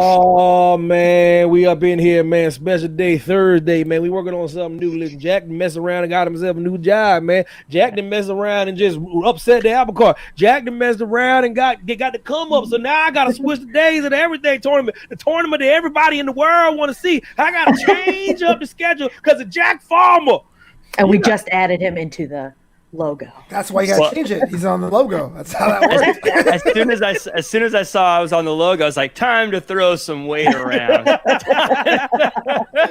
Oh man, we up in here, man. Special day Thursday, man. We working on something new. Listen, Jack done mess around and got himself a new job, man. Jack done mess around and just upset the apple cart. Jack done messed around and got to come up. So now I gotta switch the days of the everything tournament, the tournament that everybody in the world want to see. I gotta change up the schedule because of Jack Farmer. And we just added him into the logo. That's why you gotta change it. He's on the logo. That's how that works. As soon as I saw I was on the logo, I was like, time to throw some weight around.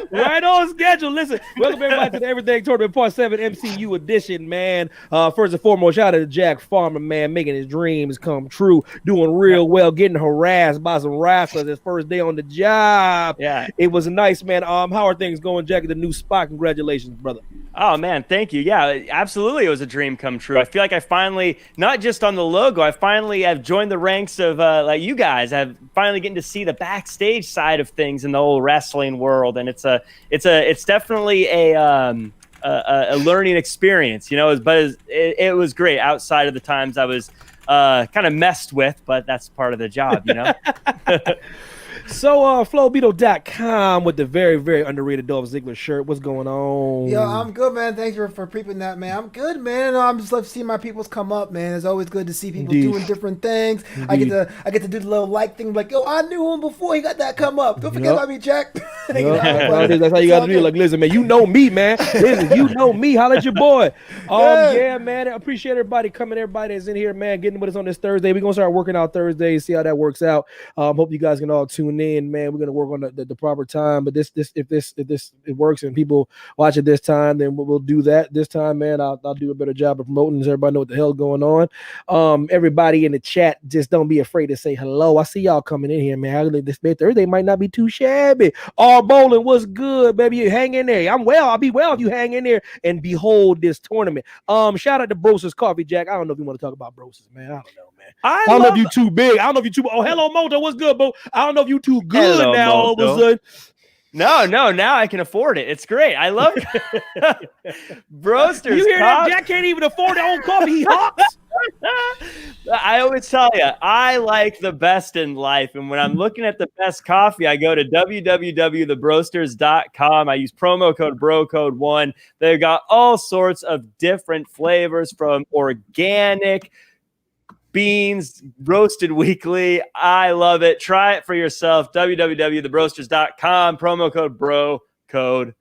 Right on schedule. Listen, welcome everybody to the Everything Tournament Part 7 MCU edition, man. First and foremost, shout out to Jack Farmer, man, making his dreams come true, doing real well, getting harassed by some wrestlers his first day on the job. Yeah. It was nice, man. How are things going, Jack, at the new spot? Congratulations, brother. Oh, man, thank you. Yeah, absolutely. It was a dream come true. I feel like I finally, not just on the logo, I finally have joined the ranks of like you guys. I've finally getting to see the backstage side of things in the whole wrestling world, and it's definitely a learning experience, you know. But it was great outside of the times I was kind of messed with, but that's part of the job, you know. So, Flowbeetle.com with the very, very underrated Dolph Ziggler shirt. What's going on? Yo, I'm good, man. Thanks for peeping that, man. I'm good, man. I'm just love to see my peoples come up, man. It's always good to see people doing different things. Indeed. I get to do the little like thing, like, yo, I knew him before he got that come up. Don't forget about me, Jack. That's how you got to do it. Like, listen, man, you know me, man. Listen, you know me. Holla at your boy. Yeah, man. I appreciate everybody coming. Everybody that's in here, man, getting with us on this Thursday. We're gonna start working out Thursdays. See how that works out. Hope you guys can all tune in, man. We're gonna work on the proper time. But if it works and people watch it this time, then we'll do that this time, man. I'll do a better job of promoting, so everybody know what the hell's going on. Everybody in the chat, just don't be afraid to say hello. I see y'all coming in here, man. This Thursday might not be too shabby. All bowling, what's good, baby? You hang in there. I'm well. I'll be well if you hang in there and behold this tournament. Shout out to Brosis Coffee, Jack. I don't know if you want to talk about Brosis, man. I don't know, man. I don't know if you too big. I don't know if you too. Oh, hello, Moto. What's good, bro? I don't know if you too good hello, now. Moto. All of a sudden. No. Now I can afford it. It's great. I love it. Broasters. You hear that? Jack can't even afford his own coffee. He hops. I always tell you, I like the best in life. And when I'm looking at the best coffee, I go to www.thebroasters.com. I use promo code BROCODE1. They've got all sorts of different flavors, from organic beans roasted weekly. I love it. Try it for yourself. www.thebroasters.com. Promo code BROCODE1.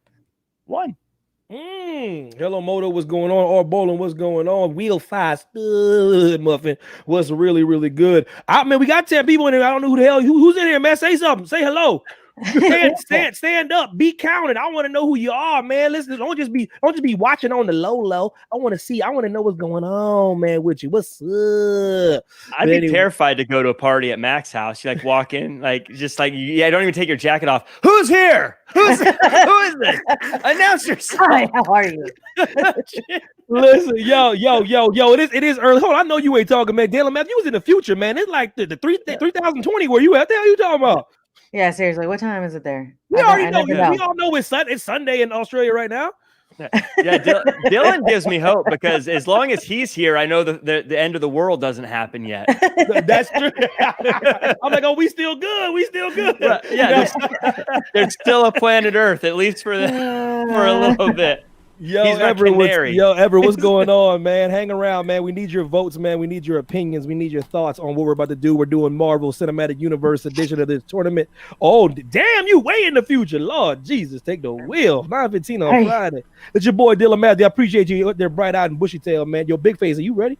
Hello, Moto. What's going on? All bowling. What's going on? Wheel 5 stud muffin. What's really, really good? We got 10 people in here. I don't know who the hell who's in here, man. Say something. Say hello. Stand up. Be counted. I want to know who you are, man. Listen, don't just be watching on the low. I want to know what's going on, man, with you. What's up? I'd be terrified to go to a party at Mac's house. You walk in, don't even take your jacket off. Who's here? Who is this? Announce yourself. Hi, how are you? Listen, yo, it is early. Hold on, I know you ain't talking, man. Dylan, man, you was in the future, man. It's like the 3020 where you at. The hell you talking about? Yeah, seriously, what time is it there? We already know. We all know it's Sunday in Australia right now. Yeah, Dylan gives me hope, because as long as he's here, I know the end of the world doesn't happen yet. That's true. I'm like, we still good. We still good. Yeah, there's still a planet Earth, at least for a little bit. Yo, Everett, what's going on, man? Hang around, man. We need your votes, man. We need your opinions. We need your thoughts on what we're about to do. We're doing Marvel Cinematic Universe edition of this tournament. Oh, damn, you way in the future. Lord Jesus, take the wheel. 9:15 on Friday. It's your boy, Dylan Matthew. I appreciate you. They're bright-eyed and bushy-tailed, man. Yo, big face, are you ready?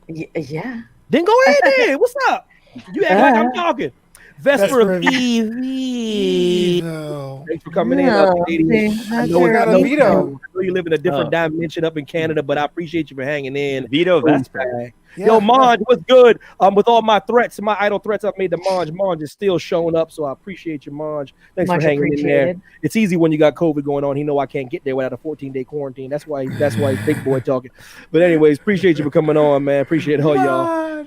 Yeah. Then go ahead, then. What's up? You act like I'm talking. Vesper of Eve. Thanks for coming in. I know you live in a different dimension up in Canada, but I appreciate you for hanging in. Vito Vesper. Yeah. Yo, Monge, what's good? With all my threats, my idle threats I've made to Monge. Monge is still showing up, so I appreciate you, Monge. Thanks for hanging in there. It's easy when you got COVID going on. He know I can't get there without a 14-day quarantine. That's why he's big boy talking. But anyways, appreciate you for coming on, man. Appreciate it, y'all.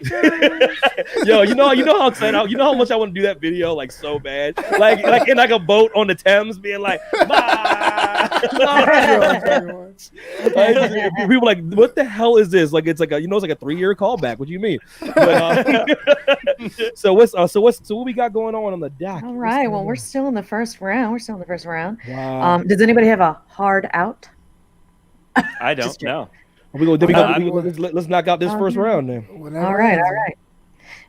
Yo, you know how excited, you know how much I want to do that video so bad, like in a boat on the Thames, being like, bye. People like, what the hell is this? Like, it's like a 3-year callback. What do you mean? But, so what we got going on the dock? All right. Well, we're still in the first round. Wow. Does anybody have a hard out? I don't Just know. Let's knock out this first round then. Whatever All it right. is.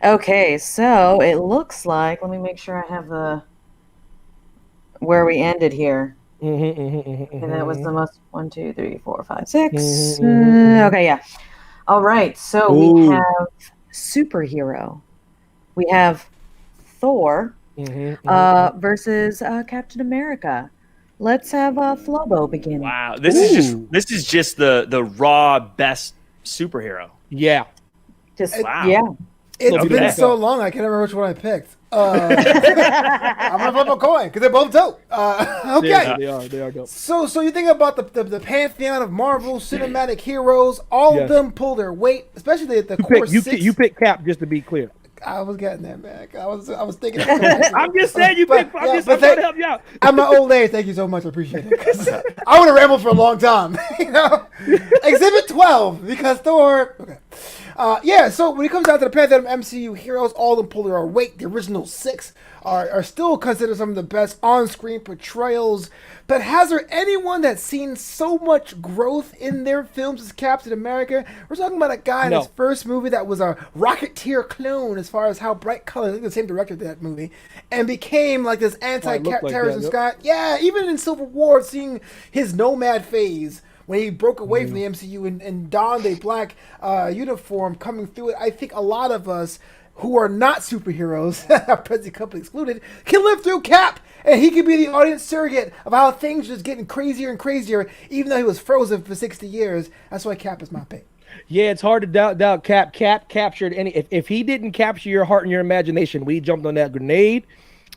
Okay. So it looks like. Let me make sure I have where we ended here. And that was the most 1, 2, 3, 4, 5, 6. Okay, yeah. All right. So we have superhero. We have Thor versus Captain America. Let's have Flobo begin. Wow, this is just the raw best superhero. Yeah. Wow. Yeah. It's Okay. been so long, I can't remember which one I picked. I'm gonna flip a coin because they're both dope. Okay. Yeah, they are dope. So you think about the pantheon of Marvel cinematic heroes. All of them pull their weight, especially the core six. You pick Cap, just to be clear. I was getting there, man. I was thinking. I'm just saying you pick. I'm trying to help you out. At my old age, thank you so much. I appreciate it. 'Cause I would have rambled for a long time. Exhibit 12 because Thor. Okay. So when it comes down to the pantheon of MCU heroes, all of them pull their weight. The original 6 are still considered some of the best on-screen portrayals. But has there anyone that's seen so much growth in their films as Captain America? We're talking about a guy in his first movie that was a Rocketeer clone as far as how bright colors. I think the same director did that movie. And became like this anti-terrorism guy. Yeah, even in Civil War, seeing his nomad phase when he broke away from the MCU and donned a black uniform coming through it. I think a lot of us who are not superheroes, present company excluded, can live through Cap, and he can be the audience surrogate of how things are just getting crazier and crazier, even though he was frozen for 60 years. That's why Cap is my pick. Yeah, it's hard to doubt Cap. Cap captured any. If he didn't capture your heart and your imagination, when he jumped on that grenade,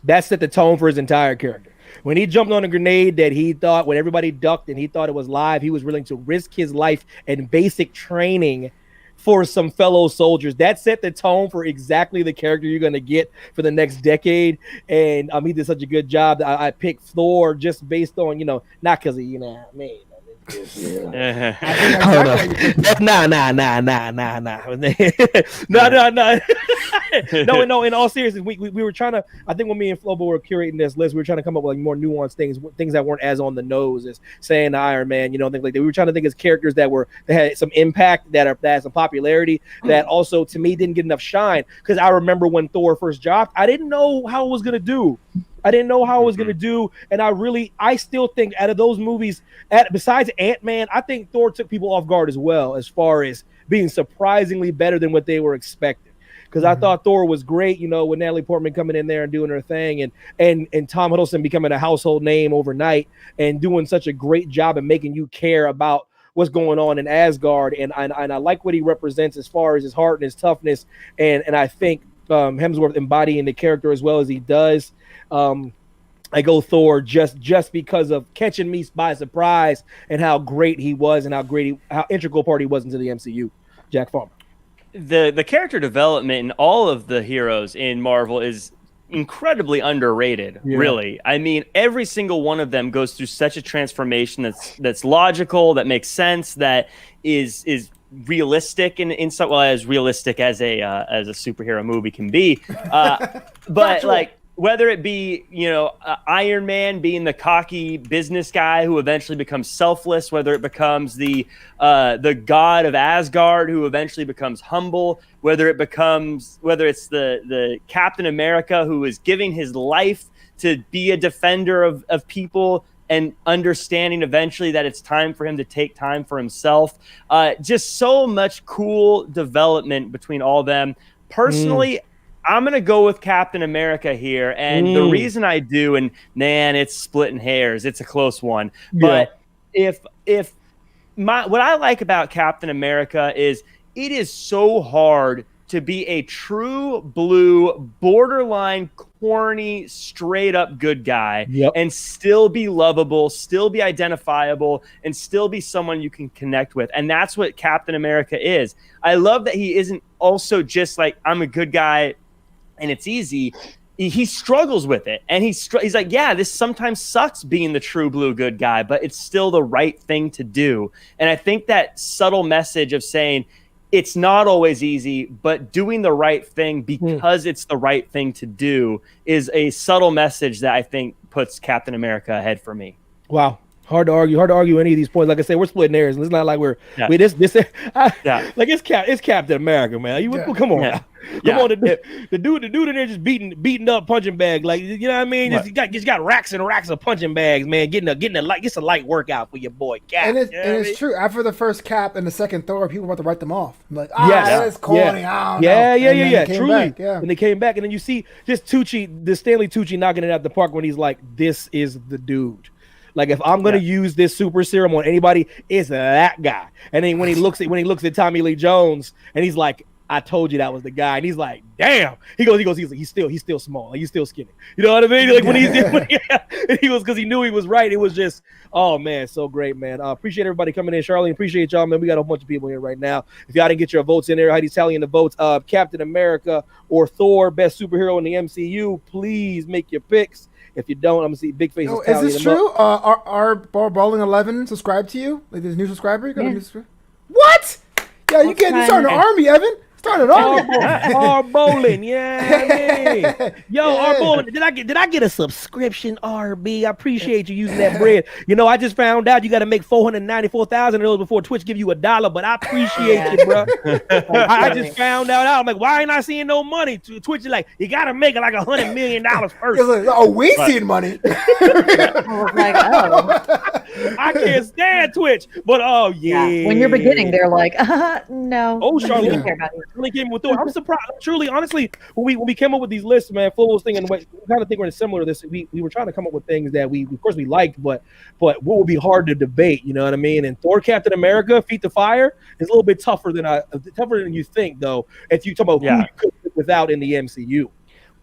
that set the tone for his entire character. When he jumped on a grenade that he thought, when everybody ducked and he thought it was live, he was willing to risk his life and basic training for some fellow soldiers. That set the tone for exactly the character you're going to get for the next decade. And he did such a good job that I picked Thor just based on, not because of, me. Uh-huh. Nah. No. In all seriousness, we were trying to. I think when me and Flobo were curating this list, we were trying to come up with more nuanced things that weren't as on the nose as saying Iron Man, things like that. We were trying to think as characters that had some impact, that had some popularity, that also to me didn't get enough shine. Because I remember when Thor first dropped, I didn't know how it was gonna do. And I still think out of those movies, besides Ant-Man, I think Thor took people off guard as well, as far as being surprisingly better than what they were expecting. Because I thought Thor was great, with Natalie Portman coming in there and doing her thing, and Tom Hiddleston becoming a household name overnight and doing such a great job of making you care about what's going on in Asgard. And I like what he represents as far as his heart and his toughness. And I think Hemsworth embodying the character as well as he does. I go Thor just because of catching me by surprise and how great he was and how integral part he was into the MCU. Jack Farmer. The character development in all of the heroes in Marvel is incredibly underrated. Yeah. Really, I mean, every single one of them goes through such a transformation that's logical, that makes sense, that is realistic in some as realistic as a superhero movie can be. But like, whether it be, Iron Man being the cocky business guy who eventually becomes selfless, whether it becomes the god of Asgard who eventually becomes humble, whether it's the Captain America who is giving his life to be a defender of people and understanding eventually that it's time for him to take time for himself. Just so much cool development between all of them. Personally, I'm going to go with Captain America here. And the reason I do, and man, it's splitting hairs. It's a close one. Yeah. But what I like about Captain America is it is so hard to be a true blue, borderline corny, straight up good guy and still be lovable, still be identifiable, and still be someone you can connect with. And that's what Captain America is. I love that he isn't also just like, I'm a good guy and it's easy. He struggles with it, and he's like, yeah, this sometimes sucks being the true blue good guy, but it's still the right thing to do. And I think that subtle message of saying, it's not always easy, but doing the right thing because it's the right thing to do is a subtle message that I think puts Captain America ahead for me. Wow. Hard to argue any of these points. Like I said, we're splitting hairs. It's not like like it's Captain America, man. Come on, now. Come on, the dude in there just beating up punching bag, like, you know what I mean? Just got racks and racks of punching bags, man. Getting a light workout for your boy Cap. And it's true. After the first Cap and the second Thor, people want to write them off. I'm like, that's corny. Yeah. Truly. Back, When they came back, and then you see just Stanley Tucci knocking it out the park when he's like, "This is the dude." Like, if I'm gonna use this super serum on anybody, it's that guy. And then when he looks at Tommy Lee Jones, and he's like, "I told you that was the guy," and he's like, "Damn." He's still small. Like, he's still skinny. You know what I mean? Like and he was, because he knew he was right. It was just, oh man, so great, man. Appreciate everybody coming in. Charlene, appreciate y'all, man. We got a bunch of people here right now. If y'all didn't get your votes in there, Heidi's tallying the votes. Captain America or Thor, best superhero in the MCU. Please make your picks. If you don't, I'm gonna see big faces. Is this true? Our Bowling 11 subscribed to you? Like, this new subscriber? You got a new subscriber? What? Yeah, you starting an army, Evan. Starting an army. R Bowling, yeah. Yo, R Bowling, did I get a subscription, RB? I appreciate you using that bread. You know, I just found out you got to make 494,000 of those before Twitch give you $1, but I appreciate you, bro. I just found out. I'm like, why ain't I seeing no money? Twitch is like, you got to make it like $100 million first. We seen money. I can't stand Twitch, but when you're beginning, they're like, no. Oh, Charlene came with Thor. I'm surprised. Truly, honestly, when we came up with these lists, man, Flo was thinking, we kind of think we're similar to this. We were trying to come up with things that we liked, but what would be hard to debate, you know what I mean? And Thor, Captain America, Feet to Fire is a little bit tougher than you think, though. If you talk about who you could live without in the MCU.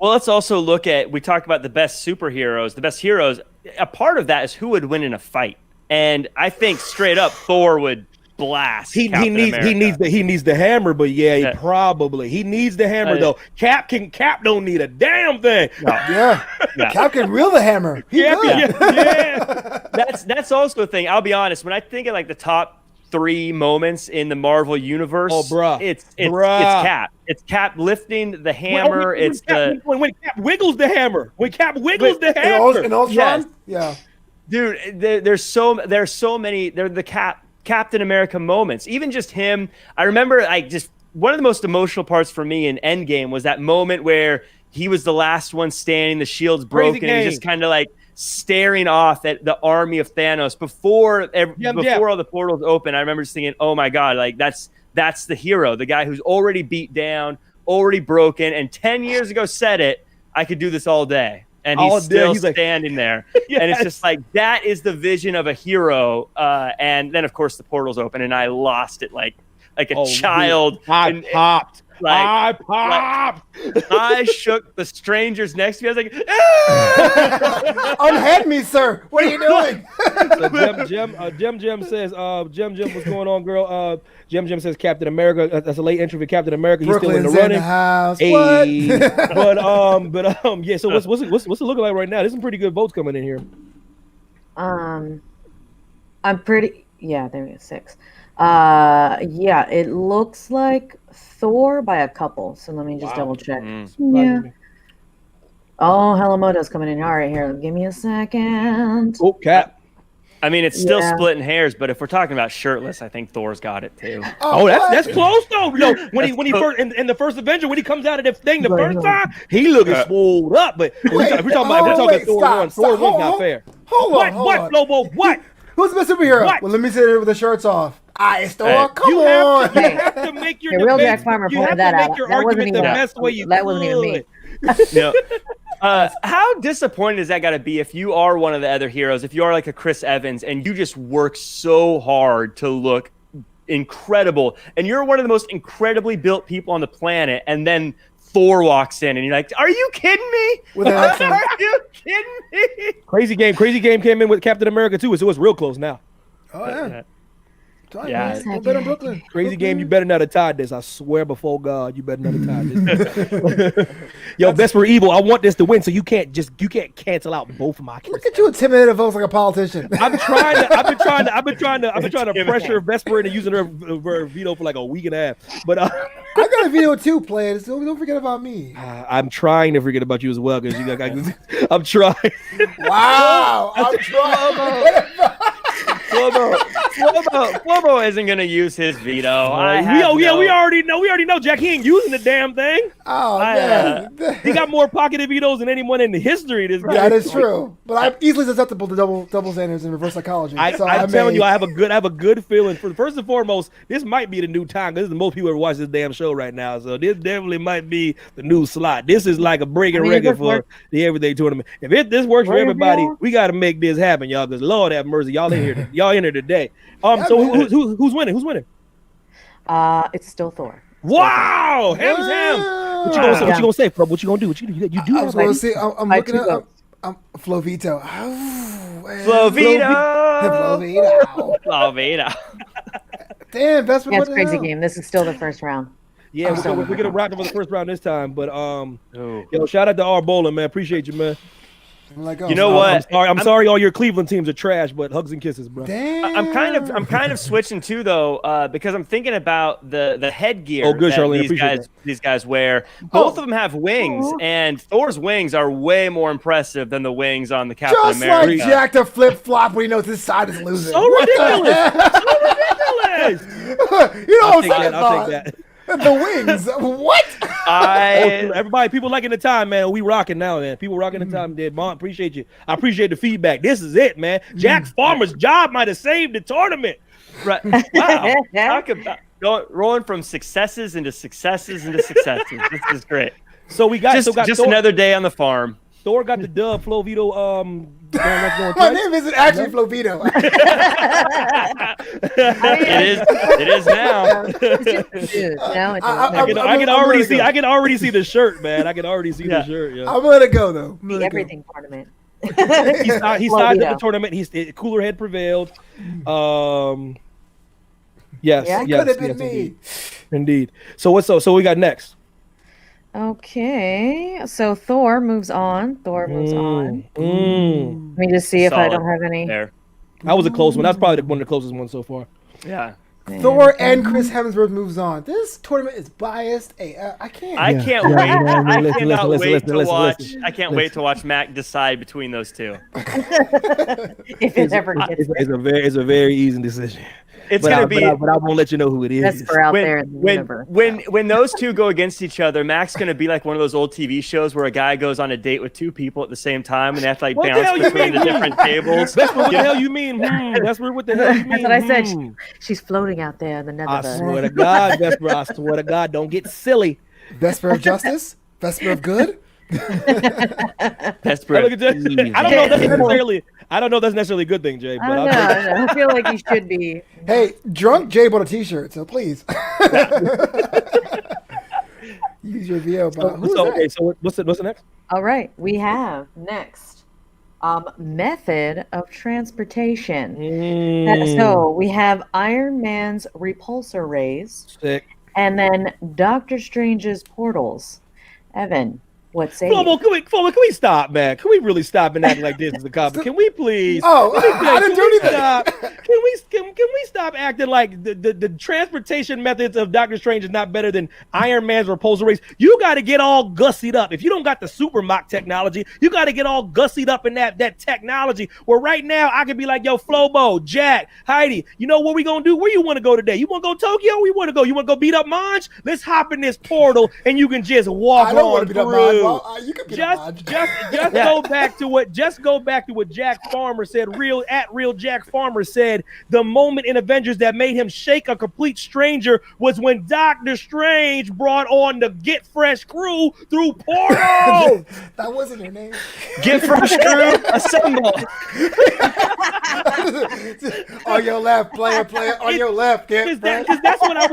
Well, let's also look at, we talked about the best superheroes, the best heroes. A part of that is who would win in a fight. And I think straight up Thor would blast. He needs the hammer, but he needs the hammer though. Cap don't need a damn thing. No. Cap can reel the hammer. That's also a thing. I'll be honest, when I think of like the top 3 moments in the Marvel universe, it's Cap. It's Cap lifting the hammer. When Cap wiggles the hammer. In Ultron? Yeah. Dude, there's so many. They're the Captain America moments. Even just him. I remember, just one of the most emotional parts for me in Endgame was that moment where he was the last one standing, the shield's broken, and he's just kind of like staring off at the army of Thanos before all the portals open. I remember just thinking, oh my God, like that's the hero, the guy who's already beat down, already broken, and 10 years ago said it, I could do this all day. And he's still standing there. Yes. And it's just like, that is the vision of a hero. And then, of course, the portals open, and I lost it like a child. I popped. I shook the strangers next to me. I was like, unhead me, sir. What are you doing? Jim says, what's going on, girl? Jim says Captain America. That's a late entry for Captain America. He's Brooklyn's still in the running. In the house. Hey. But yeah. So what's it looking like right now? There's some pretty good votes coming in here. I'm pretty. Yeah, there we go. 6. Yeah, it looks like Thor by a couple. So let me just double check. Yeah. Oh, Helamoto's coming in. All right, here. Give me a second. Oh, Cap. I mean, it's still splitting hairs, but if we're talking about shirtless, I think Thor's got it too. Oh, that's close though. No, when he first in the first Avenger, when he comes out of the thing the first time, he looking swole up. But we're talking about Thor 1. Thor 1's not fair. Hold on. What, Lobo? What? Who's the best superhero? What? Well, let me sit there with the shirts off. It's Thor. Come on. You have to make your Real Jack Farmer pointed that out. That wasn't even the best way you could. That wasn't even me. No. How disappointed is that got to be if you are one of the other heroes, if you are like a Chris Evans and you just work so hard to look incredible and you're one of the most incredibly built people on the planet, and then Thor walks in and you're like, are you kidding me? Are you kidding me? Crazy Game came in with Captain America too, so it was real close now. Oh yeah. Sorry, Yeah. man. Don't bet on Brooklyn. Crazy game. You better not have tied this. I swear before God, you better not have tied this. Yo, Vesper Evil, I want this to win, so you can't cancel out both of my Look cases. at you intimidating folks like a politician. I've been trying to pressure Vesper into using her veto for like a week and a half. But I got a video too, players. So don't forget about me. I'm trying to forget about you as well because I'm trying. Wow. I'm trying. Flobo isn't gonna use his veto. We already know. Jack, he ain't using the damn thing. Oh, man. He got more pocketed vetoes than anyone in the history of this game. That is true. But I'm easily susceptible to double standards and reverse psychology. I'm telling you, I have a good feeling. For first and foremost, this might be the new time because most people ever watch this damn show right now. So this definitely might be the new slot. This is like a breaking record for the everyday tournament. If this works for everybody, we got to make this happen, y'all. Because Lord have mercy, y'all in here. Y'all in here today. So who's winning? Who's winning? It's still Thor. Wow, Ham's ham. What you gonna say, Flo? What you gonna do? What you do? I was going to say, I'm looking two at Flovito. Oh, Flovito. Flovito. Damn, that's what. Yeah, it's a crazy game. This is still the first round. Yeah, we're gonna wrap up for the first round this time. But yo, shout out to R Bowling, man. Appreciate you, man. Like, oh, You know what? I'm sorry all your Cleveland teams are trash, but hugs and kisses, bro. Damn. I'm kind of switching too though, because I'm thinking about the headgear Oh, good, that Charlene, these guys wear. Both of them have wings, and Thor's wings are way more impressive than the wings on the Captain Just America. like Jack to flip flop when he knows his side is losing. So ridiculous. So ridiculous. You know I'll what take I'm that. I'll take that. The wings. What? Everybody, people liking the time, man. We rocking now, man. People rocking the time, Dead Mom. Appreciate you. I appreciate the feedback. This is it, man. Jack Farmer's job might have saved the tournament. Right. Wow. Talk about rolling from successes into successes into successes. This is great. So we got Just Thor, another day on the farm. Thor got the dub. Flo Vito. My name isn't actually Flovito. It is now. I can already see the shirt, man. I can already see the shirt. Yeah. I'm gonna let it go though. Everything tournament. He signed up the tournament. Cooler head prevailed. Yes, It could have been me. Indeed. So so we got next? Okay, so Thor moves on. Let me just see if I Solid don't have any. There. That was a close one. That's probably one of the closest ones so far. Yeah. Thor and Chris Hemsworth moves on. This tournament is biased. Hey, I can't. I can't wait. I Listen, cannot listen, wait to listen, watch. listen. I can't wait to watch Mac decide between those two. If it ever gets It's a very easy decision. It's But gonna I be won't let you know who it is. Vesper out there in the universe. when those two go against each other, Mac's gonna be like one of those old TV shows where a guy goes on a date with two people at the same time and they have to like What the bounce hell you between mean? the different tables. That's what the hell you mean? That's what the hell you mean? That's what I said. She's floating out there in the I nether. swear to God, Vesper. I swear to God, don't get silly. Vesper of justice. Vesper of good. That's I don't know. I don't know. If that's necessarily a good thing, Jay. But I don't know. I feel like he should be. Hey, drunk Jay bought a T-shirt, so please use your VO. So what's the next? All right, we have next method of transportation. So we have Iron Man's repulsor rays, Sick. and then Doctor Strange's portals. Evan, what say you? Flomo, can we stop, man? Can we really stop and act like this is a comment? Can we please? Oh, I didn't do anything. Can we stop acting like the transportation methods of Doctor Strange is not better than Iron Man's repulsor rays? You got to get all gussied up. If you don't got the super mock technology, you got to get all gussied up in that technology. Where right now I can be like, yo, Flobo, Jack, Heidi, you know what we gonna do? Where you want to go today? You want to go Tokyo? Where you want to go? You want to go beat up Monge? Let's hop in this portal and you can just walk I don't on want to be the through. Well, you can be Just go back to what Jack Farmer said. Real Jack Farmer said the moment in Avengers that made him shake a complete stranger was when Doctor Strange brought on the Get Fresh crew through portals. That wasn't your name. Get Fresh crew, assemble. On your left, player. On your left, Get Fresh. Because that's when I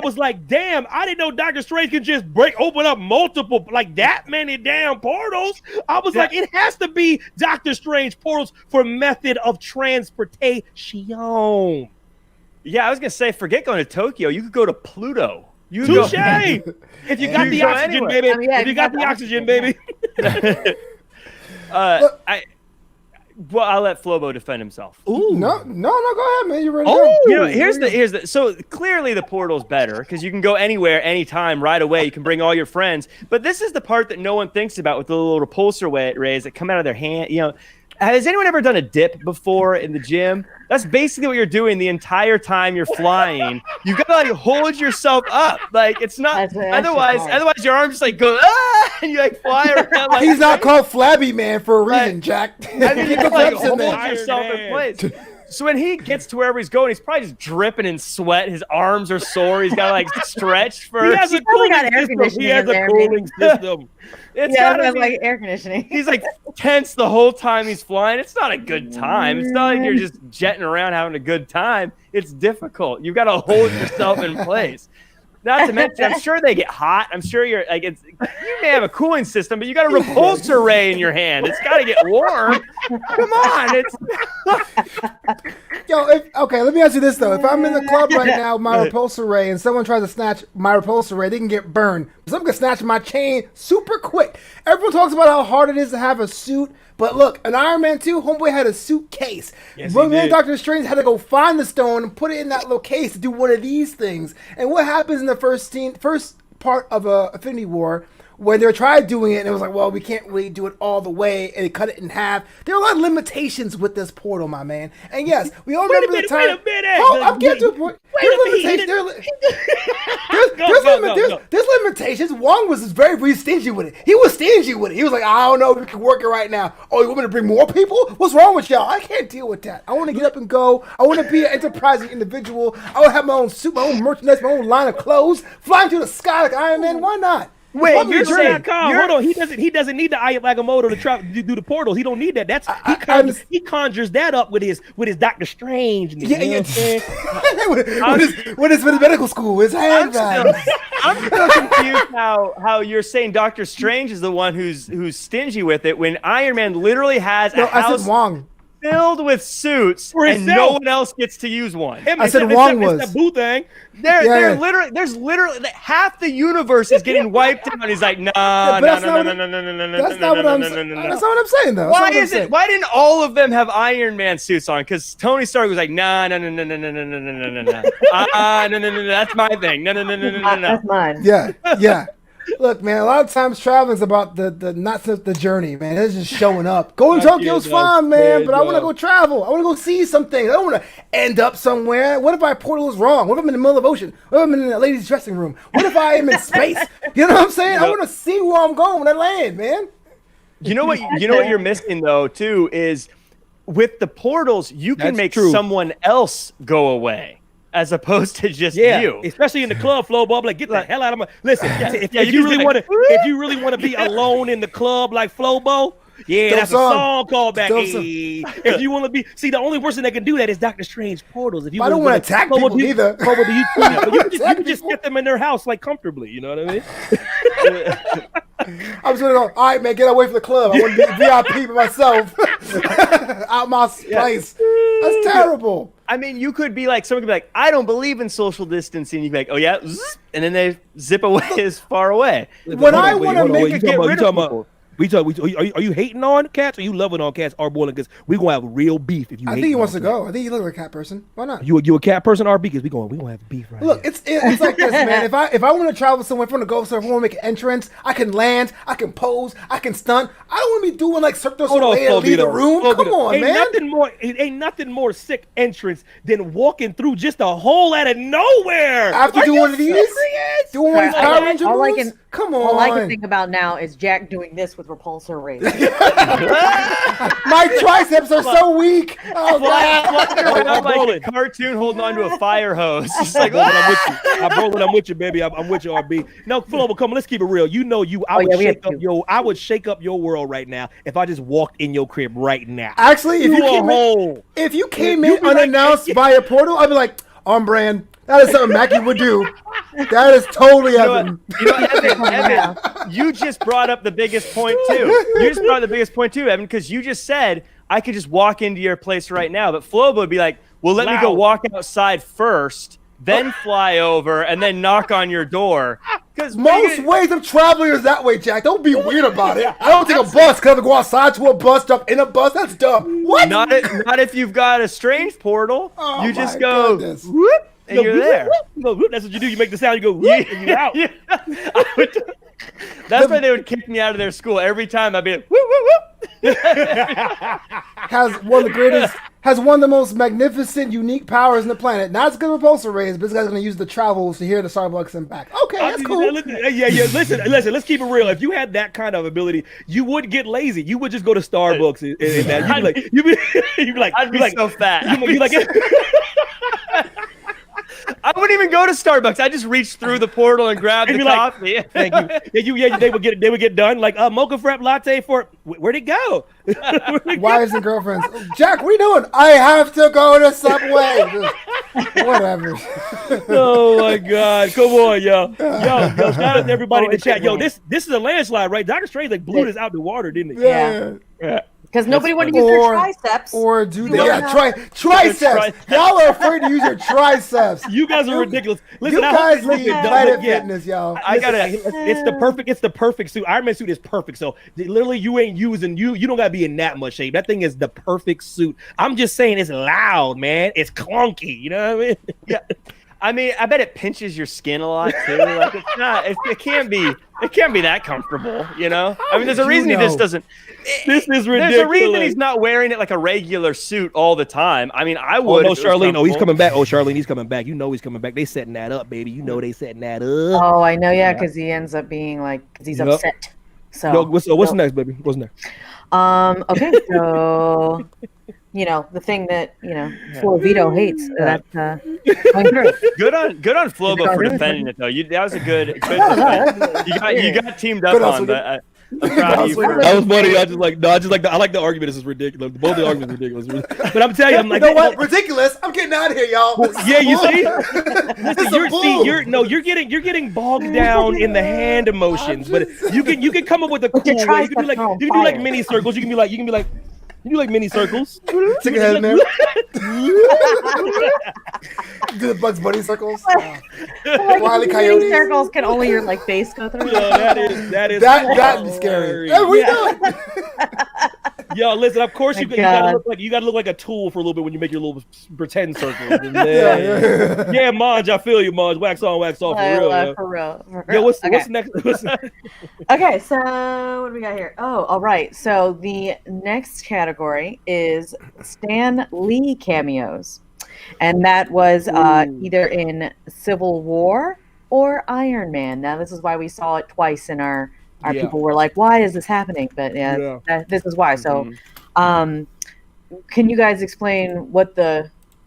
was like, damn, I didn't know Doctor Strange could just open up multiple like that many damn portals. I was like, it has to be Doctor Strange portals for method of transportation. Yeah, I was gonna say, forget going to Tokyo. You could go to Pluto. You could Touche! If you got You the go oxygen, anywhere. baby. I mean, yeah, If you got the oxygen, baby. Well, I'll let Flobo defend himself. Ooh. No, go ahead, man. You're ready. to Oh! go. You know, here's the. So clearly the portal's better because you can go anywhere, anytime, right away. You can bring all your friends. But this is the part that no one thinks about with the little repulsor rays that come out of their hand. You know, has anyone ever done a dip before in the gym? That's basically what you're doing the entire time you're flying. You gotta like hold yourself up. Like it's not. Otherwise your arms just like go and you like fly around. Like, He's not called Flabby Man for a reason, Right. Jack. I mean, you can like Reps in hold there. yourself Iron in Man. place. So when he gets to wherever he's going, he's probably just dripping in sweat. His arms are sore. He's got to like stretch He first. has a probably cooling got air system. He conditioning has in a there, cooling system. It's Yeah, gotta that's be- like air conditioning. He's like tense the whole time he's flying. It's not a good time. It's not like you're just jetting around having a good time. It's difficult. You've got to hold yourself in place. Not to mention, I'm sure they get hot. I'm sure you're like you may have a cooling system, but you got a repulsor ray in your hand. It's got to get warm. Come on, it's Okay, let me ask you this though. If I'm in the club right now with my repulsor ray and someone tries to snatch my repulsor ray, they can get burned. Someone can snatch my chain super quick. Everyone talks about how hard it is to have a suit, but look, an Iron Man 2, homeboy had a suitcase. Yes, But he man, did. Doctor Strange had to go find the stone and put it in that little case to do one of these things. And what happens in the first part of Infinity War, when they tried doing it, and it was like, well, we can't really do it all the way, and they cut it in half. There are a lot of limitations with this portal, my man. And yes, we all remember the time. Wait a minute. Oh, I'm getting to a point. There's limitations. There's limitations. Wong was very stingy with it. He was stingy with it. He was like, I don't know if we can work it right now. Oh, you want me to bring more people? What's wrong with y'all? I can't deal with that. I want to get up and go. I want to be an enterprising individual. I want to have my own suit, my own merchandise, my own line of clothes, flying through the sky like Iron Man. Why not? Wait, What you're was your saying- name? Calm. Hold on. He doesn't need the Eye of Agamotto to travel to do the portal. He don't need that. That's he conjures that up with his Doctor Strange. Yeah, You know what I'm saying? with his medical school, his hand I'm still confused how you're saying Doctor Strange is the one who's stingy with it when Iron Man literally has No, a I house said Wong. filled with suits For and no himself. one else gets to use one. I said Wong was. It's that boo thing. Yeah. There's literally half the universe is getting wiped out. He's like, but no. that's not what I'm saying, though. Why is it? Why didn't all of them have Iron Man suits on? Because Tony Stark was like, no. That's my thing. No. That's mine. Yeah. Look, man, a lot of times traveling is about the not the journey, man. It's just showing up. Going to Tokyo's fine, man, but I want to go travel. I want to go see some things. I don't want to end up somewhere. What if my portal is wrong? What if I'm in the middle of the ocean? What if I'm in a lady's dressing room? What if I am in space? You know what I'm saying? I want to see where I'm going when I land, man. You know what you're missing though too is with the portals you can That's make true. someone else go away as opposed to just Yeah, you. especially in the club flow, Bob. Like, get the hell out of my. Listen, if you you can really say, want to, if you really want to be alone in the club like Flobo, yeah, Dope that's song. a song called back. Dope song. Hey. If you want to be, see, the only person that can do that is Doctor Strange portals. If you I don't really want to attack Flobo, people do you- either. Flobo, do you, but you Attack can just people. get them in their house like comfortably. You know what I mean? I'm just gonna go. All right, man, get away from the club. I want to be VIP for myself, out my place. That's terrible. I mean, you could be like, someone could be like, I don't believe in social distancing. You'd be like, oh yeah, zzz, and then they zip away as far away. When I wanna make you it talking get about- rid you of talking about- are you hating on cats or you loving on cats, RB? Because we gonna have real beef if you. I think he wants to go. I think you look like a cat person. Why not? You a cat person, RB? Because we gonna have beef right Look, here. it's like this, man. If I want to travel somewhere, if I want to go somewhere, if I want to make an entrance, I can land, I can pose, I can stunt. I don't want to be doing like Cirque du Hold on, Soleil and leave the Flobito. room. Come on, ain't man. Ain't nothing more sick entrance than walking through just a hole out of nowhere. After Are doing you one of these, serious? doing one of these All Power I- Ranger all I moves. can- Come on. All I can think about now is Jack doing this with repulsor rays. My triceps are so weak. Oh god. Flying around I'm like rolling. a cartoon holding onto a fire hose. Just like, Rolling, I'm with you. I'm rolling. I'm with you, baby. I'm with you, RB. No, Flobo, come on. Let's keep it real. You know, I would yeah, we have shake up to. I would shake up your world right now if I just walked in your crib right now. Actually, if you Through a came in, hole. if you came You in be like, unannounced yeah. by a portal, I'd be like, on brand. That is something Mackie would do. That is totally You know Evan. what, Evan, you just brought up the biggest point too. You just brought up the biggest point too, Evan, because you just said I could just walk into your place right now. But Flobo would be like, well, let me go walk outside first, then fly over, and then knock on your door. Because Most ways of traveling is that way, Jack. Don't be weird about it. I don't take a bus because I have to go outside to a bus, jump in a bus. That's dumb. What? Not if you've got a strange portal. Oh, you just my go, goodness. whoop, and you're there. You go, whoop, that's what you do. You make the sound. You go, whoop, and you're out. That's why they would kick me out of their school every time. I'd be like, whoop, whoop, whoop. Has one of the most magnificent, unique powers in the planet. Not as good as Repulsor Rays, but this guy's going to use the travels to hear the Starbucks and back. Okay, that's cool. Yeah. Listen. Let's keep it real. If you had that kind of ability, you would get lazy. You would just go to Starbucks and that. You'd be like, I'd be so fat. You'd be like, I wouldn't even go to Starbucks. I just reach through the portal and grab the coffee. Thank you. They would get done like a mocha frap latte for. Where'd it go? Wives and girlfriends. Jack, what are you doing? I have to go to Subway. Whatever. Oh my God! Come on, yo! Shout out to everybody in the chat. Yo, this is a landslide, right? Doctor Strange like blew this out the water, didn't he? Yeah. Because nobody wanted to use their triceps. Or do they? Yeah, triceps. Y'all are afraid to use your triceps. You guys are ridiculous. Listen, You guys need Planet Fitness, y'all. It's the perfect suit. Iron Man suit is perfect. So literally, you ain't using you don't gotta be in that much shape. That thing is the perfect suit. I'm just saying, it's loud, man. It's clunky. You know what I mean? Yeah. I mean, I bet it pinches your skin a lot too. Like it's not. It can't be that comfortable. You know. I mean, there's a reason he just doesn't. This is ridiculous. There's a reason he's not wearing it like a regular suit all the time. I mean, I would. Oh no, Charlene! Oh, he's coming back. Oh, Charlene, he's coming back. You know he's coming back. They setting that up, baby. You know they setting that up. Oh, I know, yeah, because he ends up being like, because he's upset. So yo, what's next, baby? What's next? Okay, so the thing that Flo Vito hates. That's going through. Good on Flobo for defending it though. That was a good defense. You got teamed up on, but I'm proud of you. That was funny. I like the argument. This is ridiculous. Both the arguments are ridiculous. But I'm telling you, I'm like, you know what? Ridiculous. I'm getting out of here, y'all. Yeah, you see? You're getting bogged down in the hand emotions. But you can come up with a cool way. You can do like mini circles. You can be like. You do like mini circles. Stick your head in there. Do the Bugs Bunny circles. Wile E. Coyote. Mini circles can only your face go through. Yo, that'd be scary. Hey, we doing? Yo, listen. Of course, you gotta look like a tool for a little bit when you make your little pretend circles. Yeah, Monj, I feel you, Monj. Wax on, wax off, for real. Yo, what's next? Okay, so what do we got here? Oh, all right. So the next category is Stan Lee cameos, and that was either in Civil War or Iron Man. Now, this is why we saw it twice in our people were like, why is this happening? But this is why. So can you guys explain what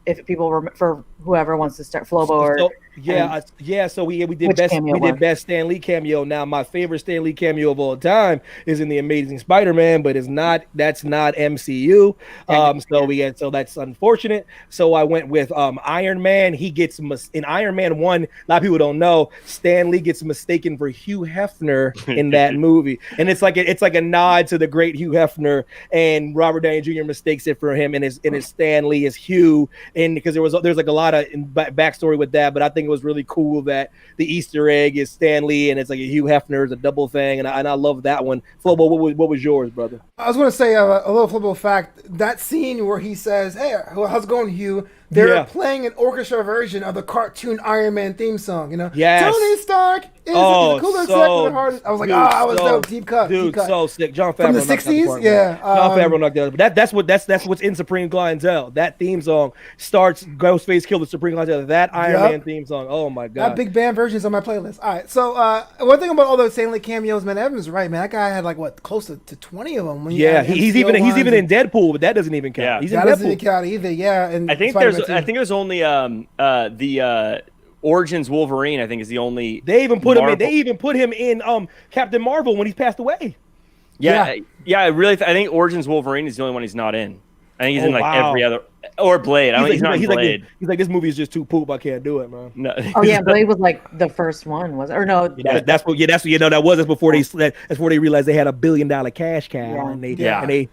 if people for whoever wants to start, Flobo or So we did best Stan Lee cameo. Now my favorite Stan Lee cameo of all time is in the Amazing Spider-Man, but that's not MCU. So that's unfortunate. So I went with Iron Man. He gets in Iron Man 1. A lot of people don't know Stan Lee gets mistaken for Hugh Hefner in that movie, and it's like a nod to the great Hugh Hefner, and Robert Downey Jr. mistakes it for him, and his Stan Lee is Hugh, and because there's like a lot of backstory with that, but I think it was really cool that the Easter egg is Stan Lee and it's like a Hugh Hefner is a double thing, and I love that one. Flobo, what was yours, brother? I was going to say a little Flobo fact. That scene where he says, "Hey, how's it going, Hugh?" They're playing an orchestra version of the cartoon Iron Man theme song. Yes. Tony Stark is the coolest with the hardest. I was like, I was dope. Deep cut. Dude, so sick. John Favreau from the '60s. Yeah, John Favreau knocked that. But that's what's in Supreme Clientele. That theme song starts Ghostface Killer Supreme Clientele. That Iron Man theme song. Oh my god. That big band version is on my playlist. All right. So one thing about all those Stan Lee cameos, man, Evan's right, man. That guy had close to 20 of them. He's even in Deadpool, but that doesn't even count. Yeah. That doesn't even count either. Yeah, and I think it was only the Origins Wolverine. I think is the only. They even put him in Captain Marvel when he's passed away. Yeah. I think Origins Wolverine is the only one he's not in. I think he's in Or Blade. I don't think he's not in Blade. He's like, this movie is just too poop. I can't do it, man. No. Oh yeah, Blade was like the first one, was it? Or no? That's what that's before they realized they had $1 billion cash cow, and they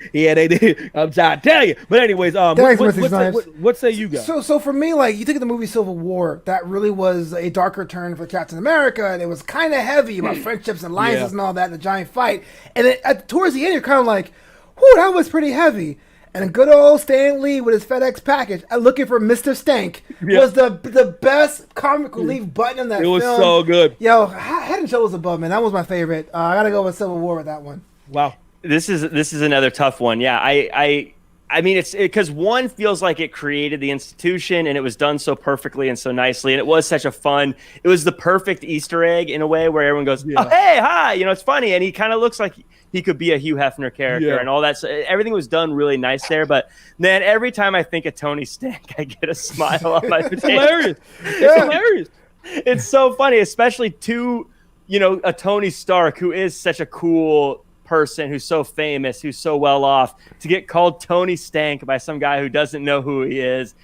I'm trying to tell you. But anyways, what say you guys? So for me, like, you think of the movie Civil War, that really was a darker turn for Captain America, and it was kind of heavy about friendships and alliances and all that, and the giant fight. And then towards the end, you're kind of like, whew, that was pretty heavy. And good old Stan Lee with his FedEx package, looking for Mr. Stank, was the best comic relief button in that film. It was so good. Yo, Head and Shoulders above, man. That was my favorite. I gotta go with Civil War with that one. Wow. This is another tough one. Yeah, I mean, it's because one feels like it created the institution and it was done so perfectly and so nicely, and it was such a fun. It was the perfect Easter egg in a way where everyone goes, "Oh, hey, hi!" You know, it's funny, and he kind of looks like he could be a Hugh Hefner character and all that. So everything was done really nice there. But man, every time I think of Tony Stank, I get a smile on my face. It's hilarious. It's hilarious. It's so funny, especially to a Tony Stark who is such a cool person, who's so famous, who's so well off, to get called Tony Stank by some guy who doesn't know who he is.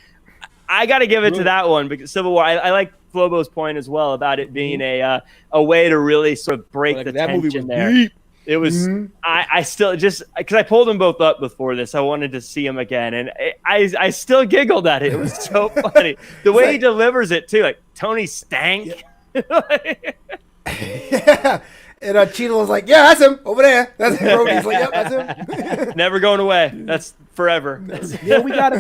I got to give it to that one, because Civil War. I like Flobo's point as well about it being a way to really sort of break the that tension movie was there. Deep. It was. I still just because I pulled them both up before this, I wanted to see them again, and I still giggled at it. It was so funny the way he delivers it too, like Tony Stank. Yeah. And Cheadle was like, "Yeah, that's him over there. That's him." He's like, "Yep, that's him." Never going away. That's forever. Yeah, we got a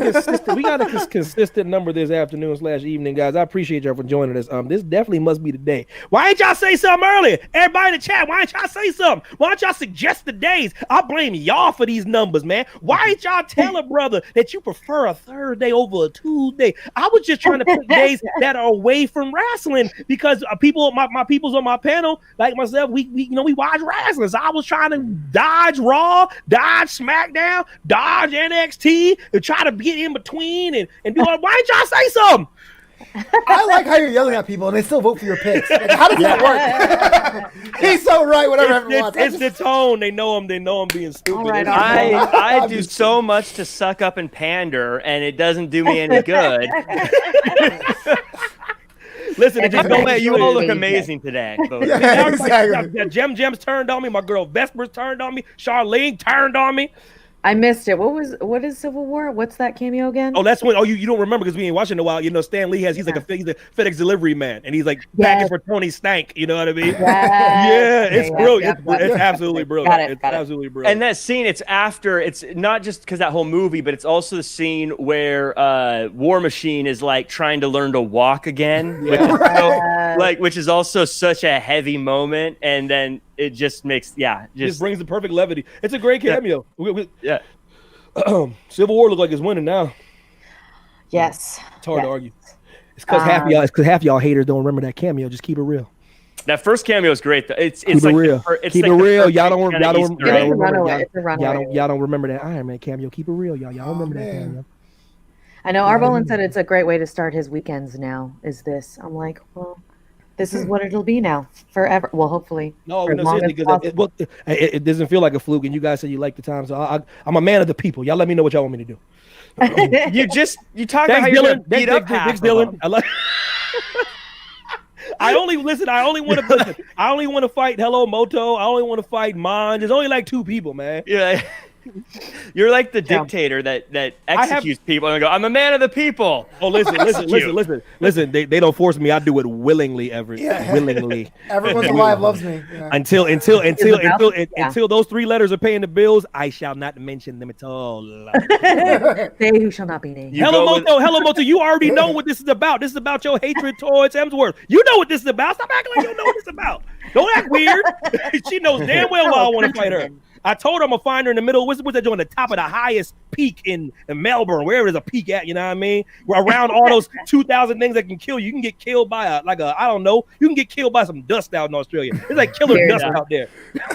consistent number this afternoon/evening, guys. I appreciate y'all for joining us. This definitely must be the day. Why ain't y'all say something earlier? Everybody in the chat, why ain't y'all say something? Why don't y'all suggest the days? I blame y'all for these numbers, man. Why ain't y'all tell a brother that you prefer a Thursday over a Tuesday? I was just trying to pick days that are away from wrestling, because people, my peoples on my panel, like myself, we watch wrestling. So I was trying to dodge Raw, dodge SmackDown, dodge NXT, and try to get in between and do all. Why didn't y'all say something? I like how you're yelling at people and they still vote for your picks. Like, how does that work? He's so right. Whatever. It's the tone. They know I'm being stupid. Right, I do so much to suck up and pander, and it doesn't do me any good. Listen, you all look amazing today. Yeah, exactly. Jem's turned on me. My girl Vesper's turned on me. Charlene turned on me. I missed it. What is Civil War? What's that cameo again? Oh, that's when. Oh, you don't remember because we ain't watching in a while. Stan Lee he's a FedEx delivery man, and he's like packing for Tony Stank. You know what I mean? It's brilliant. It's absolutely brilliant. It's absolutely brilliant. And that scene, it's not just because that whole movie, but it's also the scene where War Machine is like trying to learn to walk again, which is also such a heavy moment, and then it just makes just brings the perfect levity. It's a great cameo. Civil War look like it's winning now. Yes. It's hard to argue. It's because half y'all haters don't remember that cameo. Just keep it real. That first cameo is great though. It's keep like it real. Keep it real. Y'all don't remember that Iron Man cameo. Keep it real, y'all. Y'all don't remember that cameo. I know Arbolin said it's a great way to start his weekends now. Is this? I'm like, well, this is what it'll be now forever. Well, hopefully. It doesn't feel like a fluke, and you guys said you like the time, so I'm a man of the people. Y'all let me know what y'all want me to do. You talk about how you're gonna beat up Dylan. I only want to fight Hello Moto. I only want to fight Mon. There's only like 2 people, man. Yeah. You're like the dictator that executes people and go, I'm a man of the people. Oh, listen. They don't force me. I do it willingly, willingly. Everyone's alive loves me. Yeah. Until those 3 letters are paying the bills, I shall not mention them at all. They who shall not be named. Hello Moto, you already know what this is about. This is about your hatred towards Hemsworth. You know what this is about. Stop acting like you don't know what this is about. Don't act weird. She knows damn well why I want to fight her. I told her I'm gonna find her in the middle. What's that doing? The top of the highest peak in Melbourne, wherever there's a peak at. You know what I mean? We're around all those 2,000 things that can kill you. You can get killed by I don't know. You can get killed by some dust out in Australia. There's like killer dust out there.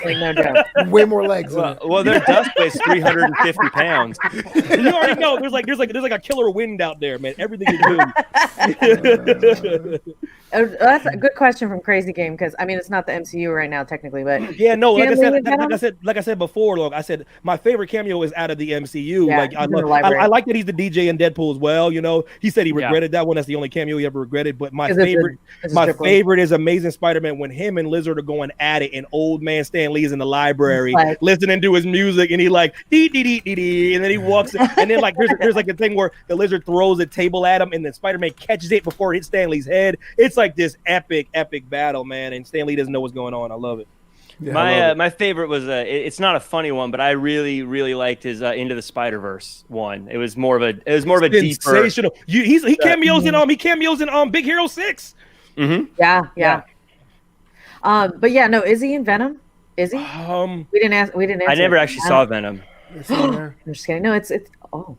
Way more legs. Well, their dust weighs 350 pounds. You already know. There's like a killer wind out there, man. Everything you do. That's a good question from Crazy Game because I mean it's not the MCU right now technically, but Yeah, no, like I Stanley said, and Venom? like I said before, look, I said my favorite cameo is out of the MCU. Yeah, Like I he's in the love, library. I like that he's the DJ in Deadpool as well. You know, he said he Yeah. regretted that one. That's the only cameo he ever regretted. But my 'Cause it's a- favorite, it's a my strip club. favorite is Amazing Spider-Man when him and Lizard are going at it, and old man Stan Lee's in the library Like- listening to his music, and he like dee dee dee dee dee, and then he walks, and then like there's like a thing where the Lizard throws a table at him, and then Spider-Man catches it before it hits Stan Lee's head. It's like this epic battle, man, and Stan Lee doesn't know what's going on. I love it. Yeah. My favorite was it's not a funny one, but I really liked his Into the Spider-Verse one. It was more of a deeper. Sensational. He cameos in Big Hero 6. Mhm. Yeah. But yeah, no, is he in Venom? Is he? We didn't ask. I never actually saw Venom. It's in there. I'm just kidding. No, it's oh.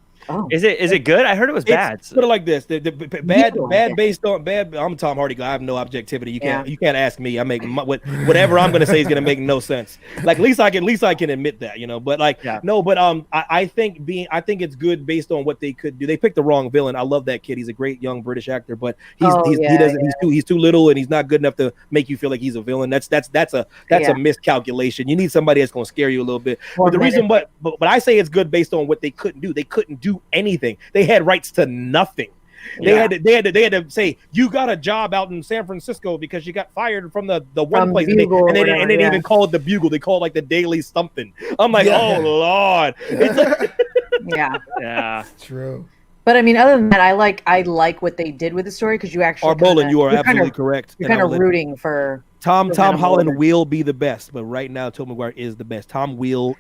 Is it good? I heard it was bad. Put it like this: the You like bad it. based on bad. I'm a Tom Hardy guy. I have no objectivity. You can't Yeah. you can't ask me. I make whatever I'm gonna say is gonna make no sense. Like at least I can admit that, you know. But like Yeah. no, but I think it's good based on what they could do. They picked the wrong villain. I love that kid. He's a great young British actor, but he's too little and he's not good enough to make you feel like he's a villain. That's a miscalculation. You need somebody that's gonna scare you a little bit. More But the reason, menacing. but I say it's good based on what they couldn't do. They couldn't do anything. They had rights to nothing. They had to say you got a job out in San Francisco because you got fired from the one From place, Bugle or and they whatever, didn't yeah. even call it the Bugle. They called it like the Daily something. I'm like, Yeah. oh Lord. It's like, Yeah. Yeah. True. But I mean, other than that, I like what they did with the story because you actually Arbolin, you are you're absolutely kinda, correct. You're And kind I of was- rooting for Tom Venom Holland Holder. will be the best, but right now Tobey Maguire is the best.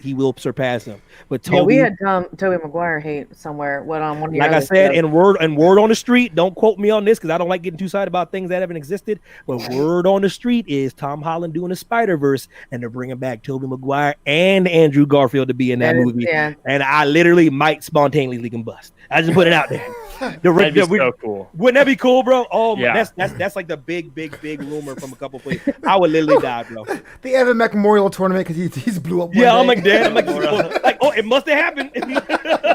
He will surpass him. But Yeah, we Toby, had Tobey Maguire hate somewhere. What on one of your like I other said, shows. and word on the street, don't quote me on this because I don't like getting too excited about things that haven't existed. But word on the street is Tom Holland doing a Spider-Verse, and they're bringing back Tobey Maguire and Andrew Garfield to be in that That is- movie. yeah. And I literally might spontaneously combust. I just put it out there. That'd be so cool. Wouldn't that be cool, bro? Oh, Yeah. that's like the big rumor from a couple places. I would literally die, bro. The Evan Memorial Tournament because he's blew up. Yeah, I'm one like, day. damn, it must have happened.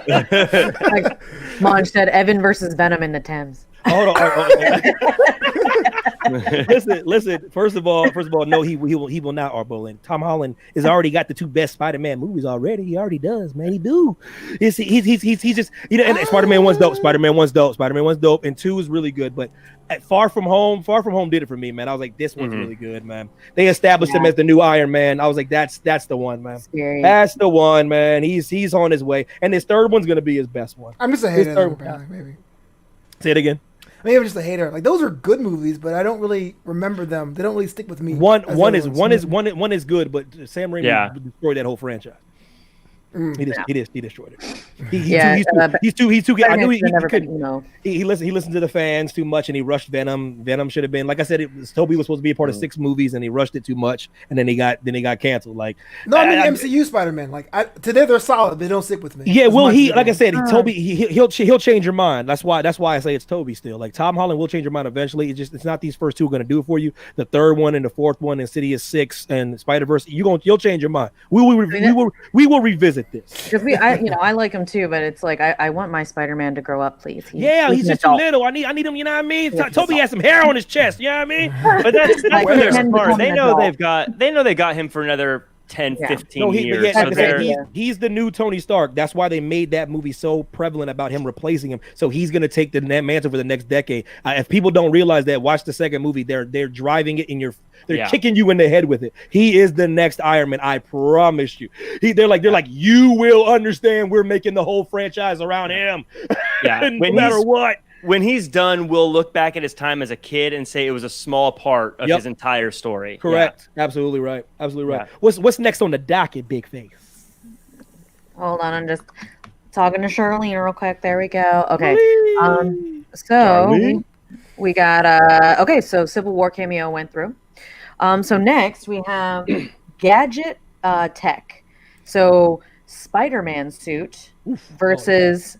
Like Monge said, Evan versus Venom in the Thames. Hold on. Listen. First of all, no, he will not. Arbolin. Tom Holland has already got the two best Spider-Man movies already. He already does, man. He do. He's just, you know. And Spider-Man 1's dope. Spider-Man 1's dope. And 2 is really good. But at Far From Home did it for me, man. I was like, this one's really good, man. They established him as the new Iron Man. I was like, that's the one, man. Scary. That's the one, man. He's on his way, and his third one's gonna be his best one. I'm just a His hater. third- Apparently, maybe. Say it again. Maybe I'm just a hater. Like those are good movies, but I don't really remember them. They don't really stick with me. One as is other one ones. is good, but Sam Raimi Yeah. destroyed that whole franchise. He destroyed it. He's too. I knew he never been, couldn't. He listened to the fans too much, and he rushed Venom. Venom should have been, like I said, Toby was supposed to be a part of 6 movies, and he rushed it too much, and then he got canceled. Like No, I mean MCU Spider-Man. Like today they're solid. They don't stick with me. yeah, as well, much he as like I they said, Toby he'll change your mind. That's why I say it's Toby still. Like Tom Holland will change your mind eventually. It's not these first two are going to do it for you. The third one and the fourth one, Insidious 6 and Spider-Verse, you'll change your mind. We will revisit this. Because I like him too, but it's like I want my Spider-Man to grow up, please. He's He's an just too adult. little. I need him. You know what I mean? Yeah, Toby has some hair on his chest. You know what I mean? But that's Like, where he they're can smart. become They an know adult. they got him for another 10, Yeah. 15 No, years. like So I said, they're- he's the new Tony Stark. That's why they made that movie so prevalent about him replacing him. So he's going to take the mantle for the next decade. If people don't realize that, watch the second movie. They're driving it in your. They're kicking you in the head with it. He is the next Iron Man. I promise you. They're like you will understand. We're making the whole franchise around him. Yeah. No matter what. When he's done, we'll look back at his time as a kid and say it was a small part of Yep. his entire story. Correct. Absolutely right. Absolutely right. Yeah. What's next on the docket, Big Face? Hold on, I'm just talking to Charlene real quick. There we go. Okay. So Charlene? we got okay, so Civil War cameo went through. So next we have Gadget Tech. So Spider-Man suit versus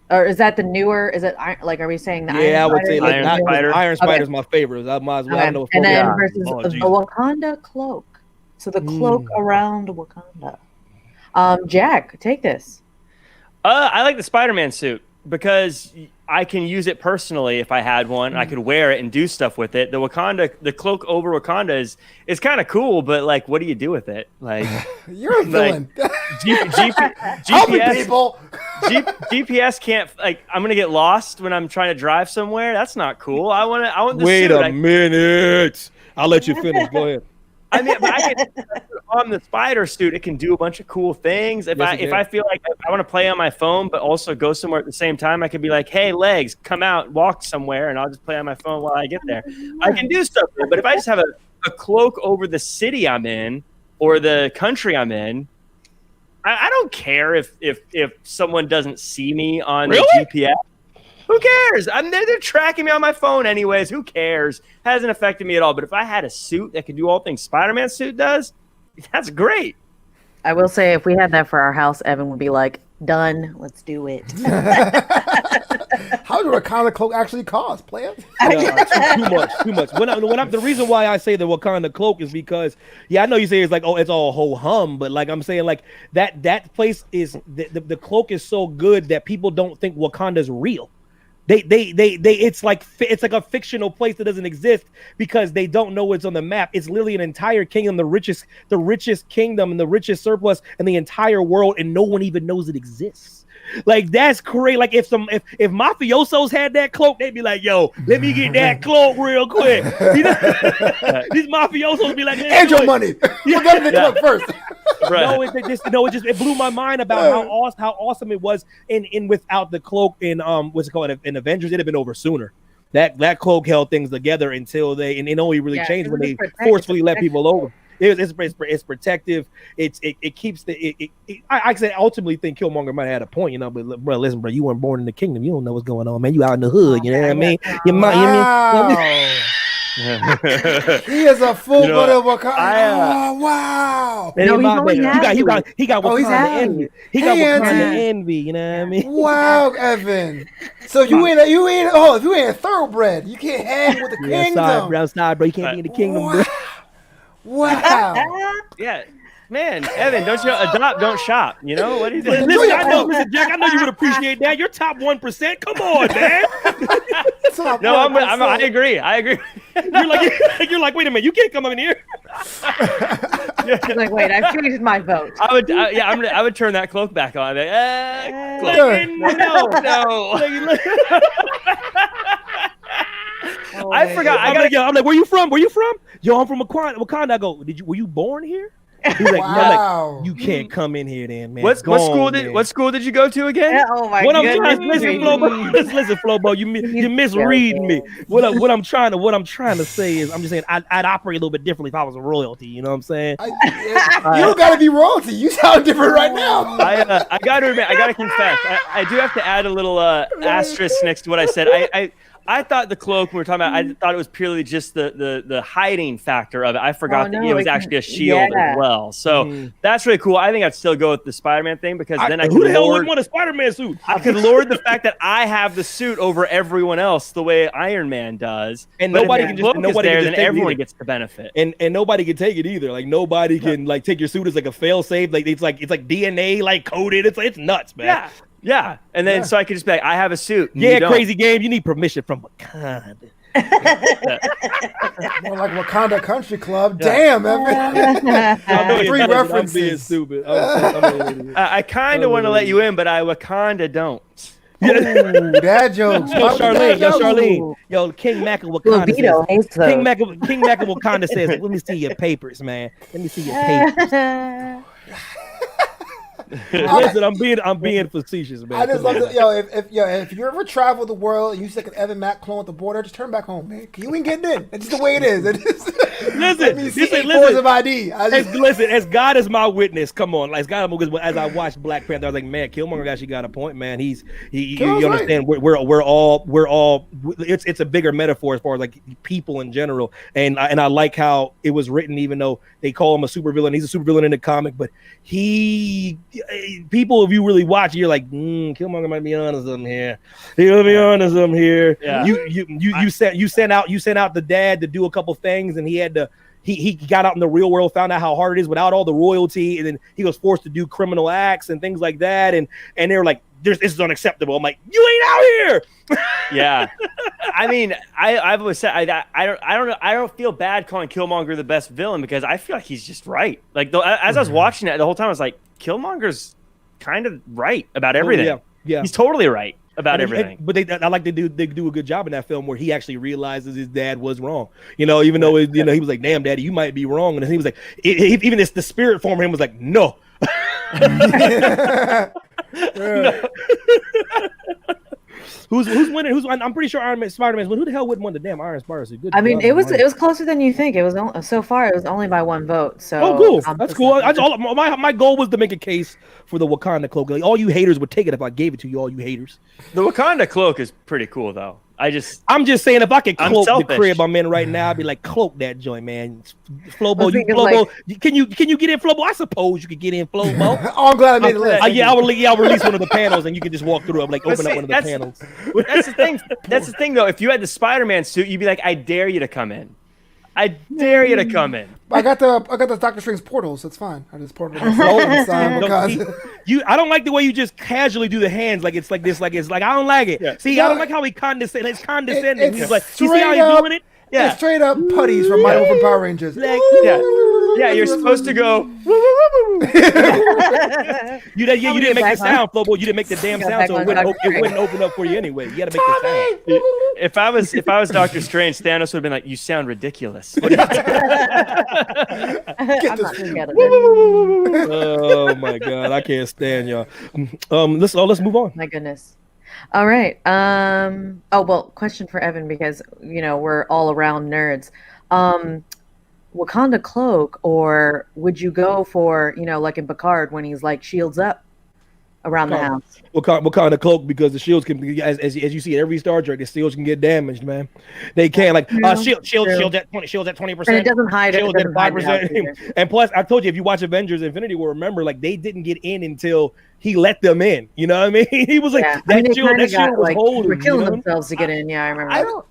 or is that the newer? Is it like? Are we saying the Yeah, I would say Iron Spider. Iron Spider's my favorite. I might as well. I don't know. And then Yeah. versus Oh, the Jesus. Wakanda cloak. So the cloak around Wakanda. Jack, take this. I like the Spider-Man suit because I can use it personally if I had one. And I could wear it and do stuff with it. The cloak over Wakanda is kind of cool, but like, what do you do with it? Like, You're a villain. Helping people. GPS can't. Like, I'm gonna get lost when I'm trying to drive somewhere. That's not cool. I want the Wait suit. a minute. I'll let you finish. Go ahead. I mean, but on the spider suit, it can do a bunch of cool things. If I feel like I want to play on my phone, but also go somewhere at the same time, I could be like, "Hey, legs, come out, walk somewhere," and I'll just play on my phone while I get there. I can do stuff there, but if I just have a cloak over the city I'm in or the country I'm in, I don't care if someone doesn't see me on the GPS. Who cares? They're tracking me on my phone anyways. Who cares? Hasn't affected me at all. But if I had a suit that could do all things Spider-Man's suit does, that's great. I will say, if we had that for our house, Evan would be like, "Done. Let's do it." How do a Wakanda cloak actually cost, player? Too much. The reason why I say the Wakanda cloak is because, I know you say it's like, oh, it's all ho hum, but like I'm saying, like that place is the cloak is so good that people don't think Wakanda's real. They it's like a fictional place that doesn't exist because they don't know what's on the map. It's literally an entire kingdom, the richest kingdom and the richest surplus in the entire world, and no one even knows it exists. Like, that's crazy. Like, if mafiosos had that cloak, they'd be like, "Yo, let me get that cloak real quick." You know? These mafiosos would be like, "And your money. We're getting the cloak first." Right. It blew my mind about how awesome it was. In without the cloak in what's it called in Avengers, it'd have been over sooner. That cloak held things together until it only really changed when they forcefully let people over. It's protective. It keeps I said ultimately think Killmonger might have had a point, but bro, listen, bro, you weren't born in the kingdom. You don't know what's going on, man. You out in the hood, you know what I mean? He is a full-blooded Wakanda. Wow. He got Wakanda envy. He got Wakanda envy. You know what I mean? Wow, Evan. So if you ain't a thoroughbred, you can't hang with the kingdom. Sorry, bro. You can't be in the kingdom, bro. Wow. Yeah. Man, Evan, don't you know, adopt, don't shop. You know what he's doing? Listen, Jack, I know you would appreciate that. You're top 1%. Come on, man. I agree. You're like, wait a minute, you can't come up in here. Like, wait, I've changed my vote. I would turn that cloak back on. No. I forgot. I'm like, where you from? Yo, I'm from Wakanda. I go, were you born here? He's like, wow. You can't come in here, then, man. What school did you go to again? Oh my God! Listen, Flobo, you misread me. What I'm trying to say is, I'm just saying I'd operate a little bit differently if I was a royalty. You know what I'm saying? You don't gotta be royalty. You sound different right now. I gotta admit, I gotta confess, I do have to add a little asterisk next to what I said. I thought the cloak we were talking about, I thought it was purely just the hiding factor of it. I forgot that it was actually a shield as well. So that's really cool. I think I'd still go with the Spider-Man thing because then I could who the hell wouldn't want a Spider-Man suit? I could lord the fact that I have the suit over everyone else the way Iron Man does. And but nobody can just then everyone gets the benefit. And nobody can take it either. Like nobody can like take your suit as like a fail safe. Like it's like DNA like coded. It's nuts, man. Yeah, and then so I could just be like, I have a suit. Yeah, crazy game. You need permission from Wakanda. More like Wakanda Country Club. Damn, Evan. Three references. I'm being stupid. I kind of want to let you in, but I Wakanda don't. Oh, dad jokes. Yo, Charlene. Yo, King Mac of Wakanda says. King Mac of Wakanda says, "Let me see your papers, man. Let me see your papers." Listen, I'm being facetious, man. I just love to, if you ever travel the world and you see like an Evan Mac clone at the border, just turn back home, man. You ain't getting in. It's just the way it is. Listen. Of ID. As God is my witness. Come on, as I watched Black Panther, I was like, man, Killmonger actually got a point, man. You understand? Right. We're all. It's a bigger metaphor as far as like people in general, and I like how it was written, even though they call him a supervillain. He's a supervillain in the comic, but people, if you really watch, you're like, Killmonger might be onto something here. He'll be onto something here. Yeah. You sent out the dad to do a couple things, and he had to he got out in the real world, found out how hard it is without all the royalty, and then he was forced to do criminal acts and things like that, and they were like, this is unacceptable. I'm like, you ain't out here. Yeah, I mean, I've always said I don't know. I don't feel bad calling Killmonger the best villain because I feel like he's just right. Like as I was watching it the whole time, I was like, Killmonger's kind of right about everything. Yeah, he's totally right about everything. But I like they do a good job in that film where he actually realizes his dad was wrong. You know, even though he was like, "Damn, Daddy, you might be wrong," and he was like, even the spirit form of him was like, "No." No. Who's winning? I'm pretty sure Spider-Man's winning. Who the hell wouldn't win the damn Iron Spider suit? I mean, it was closer than you think. It was so far. It was only by 1 vote. So cool. That's cool. My goal was to make a case for the Wakanda cloak. Like, all you haters would take it if I gave it to you. All you haters. The Wakanda cloak is pretty cool, though. I'm just saying, if I could cloak the selfish. crib I'm in right now, I'd be like, cloak that joint, man. Flobo, Like, can you get in, Flobo? I suppose you could get in, Flobo. Oh, I'm glad I made the list. I'll release one of the panels, and you can just walk through. I'm like, open up one of the panels. That's the thing. That's the thing, though. If you had the Spider-Man suit, you'd be like, I dare you to come in. I dare you to come in. I got the Doctor Strange portals. That's fine. I just portal myself I don't like the way you just casually do the hands like it's like this, like it's like I don't like it. Yeah. See, I don't like how he condescends. It's condescending. It's He's like, you see how he's doing it? Yeah. It's straight up putties from my Morphin Power Rangers. Like, Yeah, you're supposed to go. You didn't make the sound, Flobo. You didn't make the damn sound, so it wouldn't open up for you anyway. You got to make the sound. If I was Doctor Strange, Thanos would have been like, "You sound ridiculous." I'm not together. Oh my god, I can't stand y'all. Let's move on. My goodness. All right. Question for Evan, because we're all around nerds. Wakanda cloak, or would you go for like in Picard when he's like shields up around the house? Wakanda cloak, because the shields can be, as you see in every Star Trek, the shields can get damaged, man. They can shield at 20%. And it doesn't hide it. Shields at 5%. And plus, I told you, if you watch Avengers Infinity War, remember, like, they didn't get in until he let them in. You know what I mean? He was like, that shield was holding. They were killing themselves to get in. Yeah, I remember.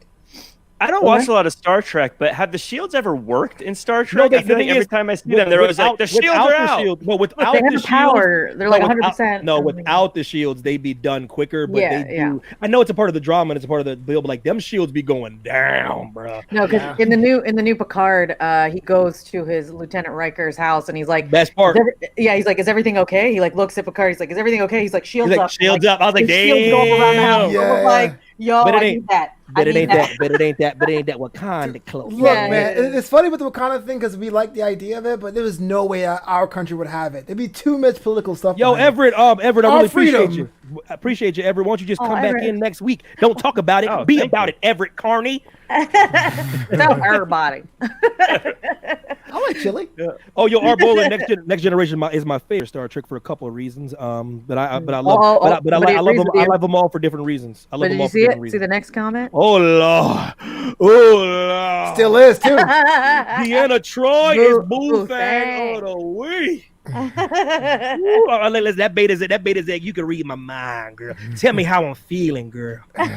I don't watch a lot of Star Trek, but have the shields ever worked in Star Trek? No, I feel like every time I see them, they're always like, the shields are out. But without they have the power. shields, they're like 100%. No, without the shields, they'd be done quicker. But they do. Yeah. I know it's a part of the drama and it's a part of the bill, but like them shields be going down, bro. No, because in the new Picard, he goes to his Lieutenant Riker's house and he's like, best part. He's like, is everything okay? He like looks at Picard. He's like, is everything okay? He's like, shields up. Shields up. I was like, damn. Shields go around the house. Yeah. I was like, yo, I need that. But it ain't that Wakanda cloak. Look, man, it's funny with the Wakanda thing because we like the idea of it, but there was no way our country would have it. There'd be too much political stuff. Yo, Everett, I really freedom. appreciate you. I appreciate you, Everett. Why don't you just come Everett. back in next week? Don't talk about it. Be about it, Everett Carney. Tell everybody. I like chili. Yeah. Oh, yo, our boy, Next Generation is my favorite Star Trek for a couple of reasons. But I love them all for different reasons. I love them all for different reasons. See the next comment? Oh Lord. Still is too. Deanna Troy is Boo Thang of the week. That beta's egg. You can read my mind, girl. Tell me how I'm feeling, girl. I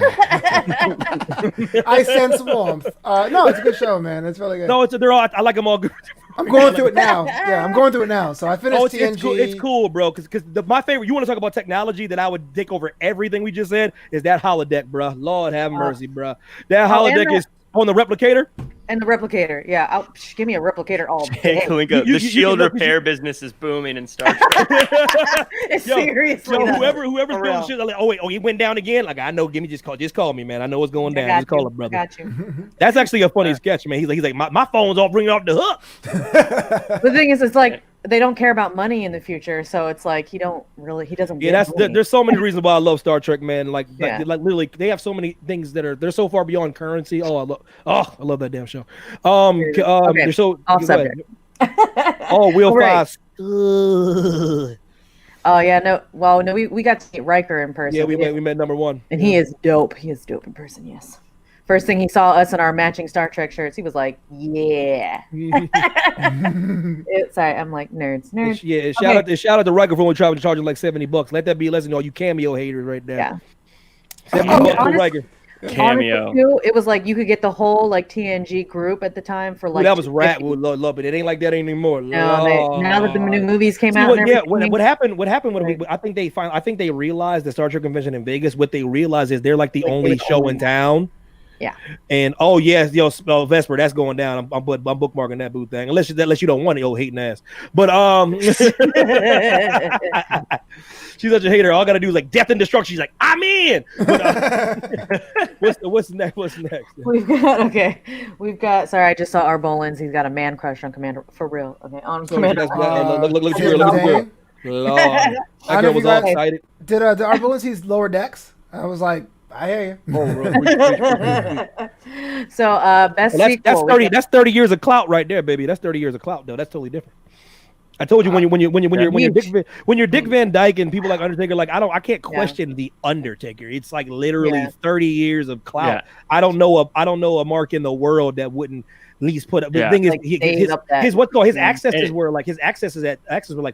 sense warmth. No, it's a good show, man. It's really good. No, they're all. I like them all good. I'm going through it now. Yeah, I'm going through it now. So I finished TNG. It's cool, bro. Because my favorite. You want to talk about technology that I would take over everything we just said is that holodeck, bro. Lord have mercy, bro. That holodeck is on the replicator. And the replicator, yeah. Give me a replicator all day. The shield repair business is booming in Star Trek. Seriously. Whoever's building shit, like, oh, he went down again. Like, I know. Just call me, man. I know what's going down. Just call it, brother. Got you. That's actually a funny sketch, man. He's like, my phone's all bringing off the hook. The thing is, it's like they don't care about money in the future, so it's like he doesn't. Yeah, there's so many reasons why I love Star Trek, man. Like literally, they have so many things they're so far beyond currency. I love that damn show. They're so off subject. Wheel 5. Oh yeah, no. Well, no, we got to meet Riker in person. Yeah, we met number 1, and he is dope. He is dope in person. Yes. First thing he saw us in our matching Star Trek shirts, he was like, "Yeah." Sorry, I'm like nerds. Yeah, shout out to Riker for only charging like $70. Let that be a lesson to all you cameo haters right there. Yeah. $70 for Riker. Cameo. Honestly, too, it was like you could get the whole like TNG group at the time for Ooh, like that was rat. $250. Would love it. It ain't like that anymore. Now that the new movies came See, out, and what happened? What happened? Right. I think they realized the Star Trek convention in Vegas. What they realized is they're like the only show in town. Yeah. And oh yes, Vesper, that's going down. I'm bookmarking that booth thing. Unless you don't want it, old hating ass. But she's such a hater. All I gotta do is like death and destruction. She's like, I'm in. But, what's next? We've got. Sorry, I just saw Arbolins. He's got a man crush on Commander for real. Okay, on Commander. Look at her. Lord, that girl was all excited. Did Arbolin sees Lower Decks? I was like, I hear you. So best Well, sequel. that's 30 years of clout right there, baby. That's 30 years of clout, though. That's totally different. I told you when you're Dick Van Dyke and people like Undertaker, like I can't question the Undertaker. It's like literally 30 years of clout. Yeah. I don't know a mark in the world that wouldn't at least put up. The thing is, Like, his accesses were like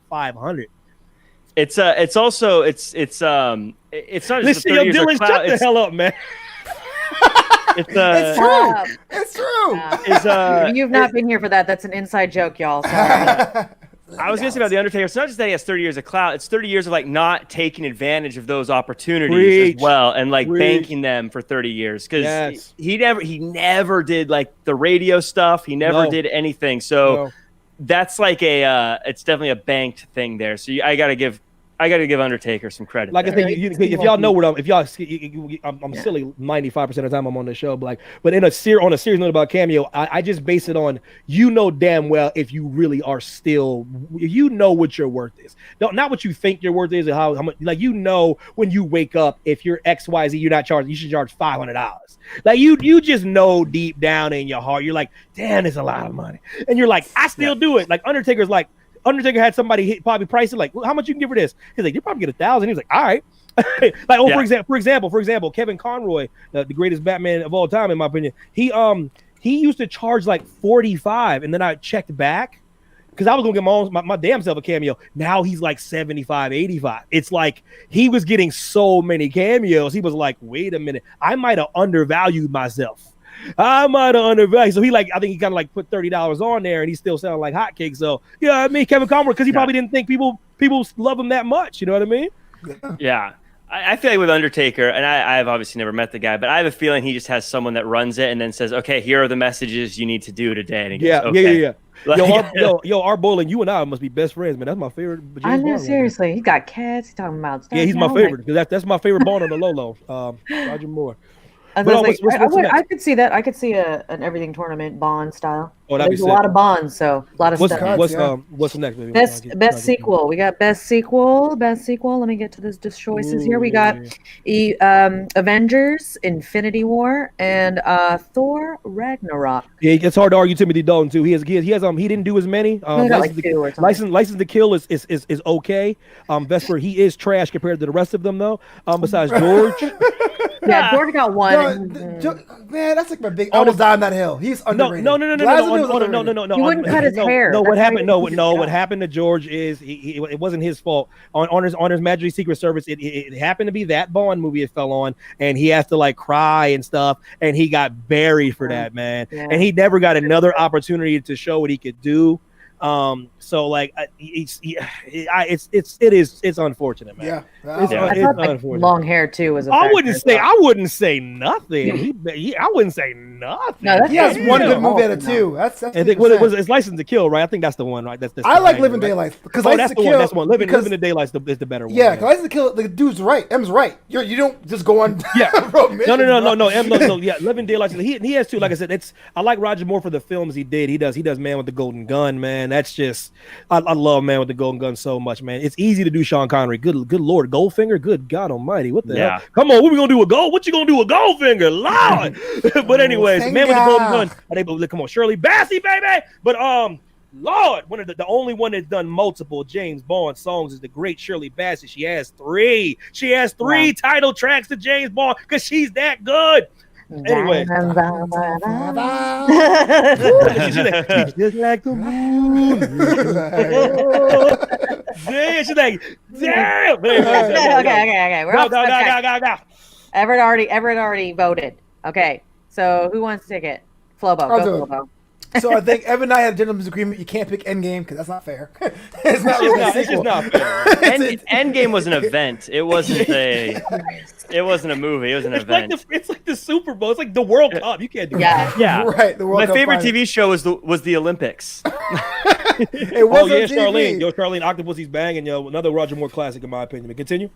500. It's also it's not just Listen, the 30 yo, years of Dylan, clout. shut the hell up, man. It's true. It's true. If you've not been here for that, that's an inside joke, y'all. Sorry. I was gonna say about the Undertaker. It's not just that he has 30 years of clout. It's 30 years of like not taking advantage of those opportunities Preach. as well, and like Preach. banking them for 30 years. Because Yes. he never did like the radio stuff. He never did anything. So that's like it's definitely a banked thing there. So I gotta give Undertaker some credit. Like there. I think, if y'all know what I'm silly 95% of the time I'm on the show, but on a serious note about Cameo, I just base it on damn well if you really are still what your worth is. Not what you think your worth is, and how much when you wake up if you're XYZ you're not charged, you should charge $500. Like you just know deep down in your heart, you're like, damn, it's a lot of money, and you're like, I still do it. Like Undertaker had somebody probably price it like, well, how much you can give for this? He's like, you probably get $1,000. He was like, all right. For example, Kevin Conroy, the greatest Batman of all time, in my opinion, he used to charge like $45, and then I checked back because I was gonna get my damn self a cameo. Now he's like $75, $85. It's like he was getting so many cameos. He was like, wait a minute, I might have undervalued myself. So he I think he kind of like put $30 on there, and he still sounded like hotcakes. So I mean Kevin Conroy, because he probably didn't think people love him that much. You know what I mean? Yeah. I feel like with Undertaker, and I've obviously never met the guy, but I have a feeling he just has someone that runs it and then says, okay, here are the messages you need to do today. And he goes, okay. Our Bowling, you and I must be best friends, man. That's my favorite. I know, seriously. He got cats. He's talking about stuff. Yeah, he's my favorite because that's my favorite Bond on the low. Roger Moore. I could see that. I could see an everything tournament Bond style. Oh, that'd be There's a lot of Bonds, so a lot of stuff. What's next, baby? Best sequel. We got best sequel. Let me get to the choices here. We got Avengers, Infinity War, and Thor Ragnarok. Yeah, it's hard to argue Timothy Dalton too. He didn't do as many. License to Kill is okay. Vesper, he is trash compared to the rest of them though. Besides George. Yeah, George got one. Man, that's like my big. I almost died on that hill. He's underrated. No. He wouldn't cut his hair. No, what happened? What happened to George is it wasn't his fault. On his Majesty's Secret Service, it happened to be that Bond movie it fell on, and he has to like cry and stuff, and he got buried for that, man. Yeah. And he never got another opportunity to show what he could do. So like it's unfortunate, man. It's unfortunate. Long hair too was. I wouldn't say nothing. I wouldn't say nothing. No, he has one good movie out of two. That's. I think it's License to Kill, right? I think that's the one, right? That's I like Living Daylights because that's the one. That's one. Living the Daylights is the better one. Yeah, because License to Kill, the dude's right. M's right. You don't just go on. Yeah. No. Yeah, Living Daylights. He has two. Like I said, I like Roger Moore for the films he did. He does Man with the Golden Gun, man. That's just I love Man with the Golden Gun so much, man. It's easy to do Sean Connery. Good Lord, Goldfinger. Good God Almighty, what the hell? Come on, what we gonna do with Gold? What you gonna do with Goldfinger, Lord? But anyways, Man with the Golden Gun. Come on, Shirley Bassey, baby. But Lord, one of the only one that's done multiple James Bond songs is the great Shirley Bassey. She has three. Title tracks to James Bond because she's that good. Anyway, she's just like the moon. Damn, she's like, damn. Okay. We're go. Everett already voted. Okay, so who wants to take it? Flobo, I'll go do it. Flobo. So I think Evan and I had a gentleman's agreement. You can't pick Endgame because that's not fair. It's not really a It's just sequel. not fair. Endgame was an event. It wasn't a movie. It was an event. It's like the Super Bowl. It's like the World Cup. You can't do that. Yeah. Yeah. Right. The World My Cup favorite final. TV show was the Olympics. It was Oh yeah, on TV. Charlene. Yo, Charlene Octopussy's banging. Yo, another Roger Moore classic in my opinion. But continue.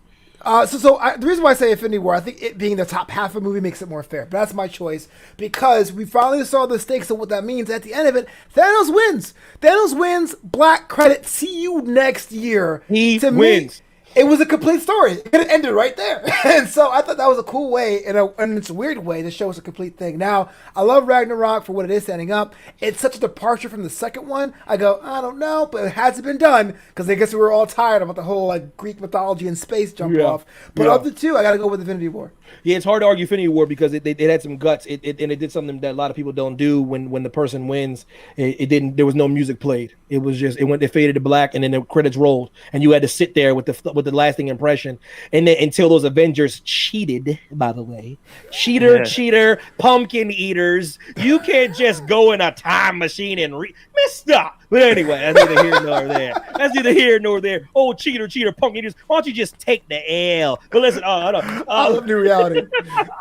The reason why I say Infinity War, I think it being the top half of the movie makes it more fair. But that's my choice because we finally saw the stakes of what that means. At the end of it, Thanos wins. Thanos wins. Black credit. See you next year. He To wins. Me, it was a complete story. It could have ended right there. And so I thought that was a cool way, and it's a weird way to show us a complete thing. Now, I love Ragnarok for what it is standing up. It's such a departure from the second one. I go, I don't know, but it hasn't been done because I guess we were all tired about the whole like Greek mythology and space jump off. But of the two, I got to go with Infinity War. Yeah, it's hard to argue Infinity War because it had some guts. And it did something that a lot of people don't do when the person wins. It didn't. There was no music played. It was just it faded to black and then the credits rolled and you had to sit there with the lasting impression and then until those Avengers cheated. By the way, cheater, pumpkin eaters. You can't just go in a time machine and stop. But anyway, that's neither here nor there. That's neither here nor there. Oh, cheater, pumpkin eaters. Why don't you just take the L? But listen, I love new reality.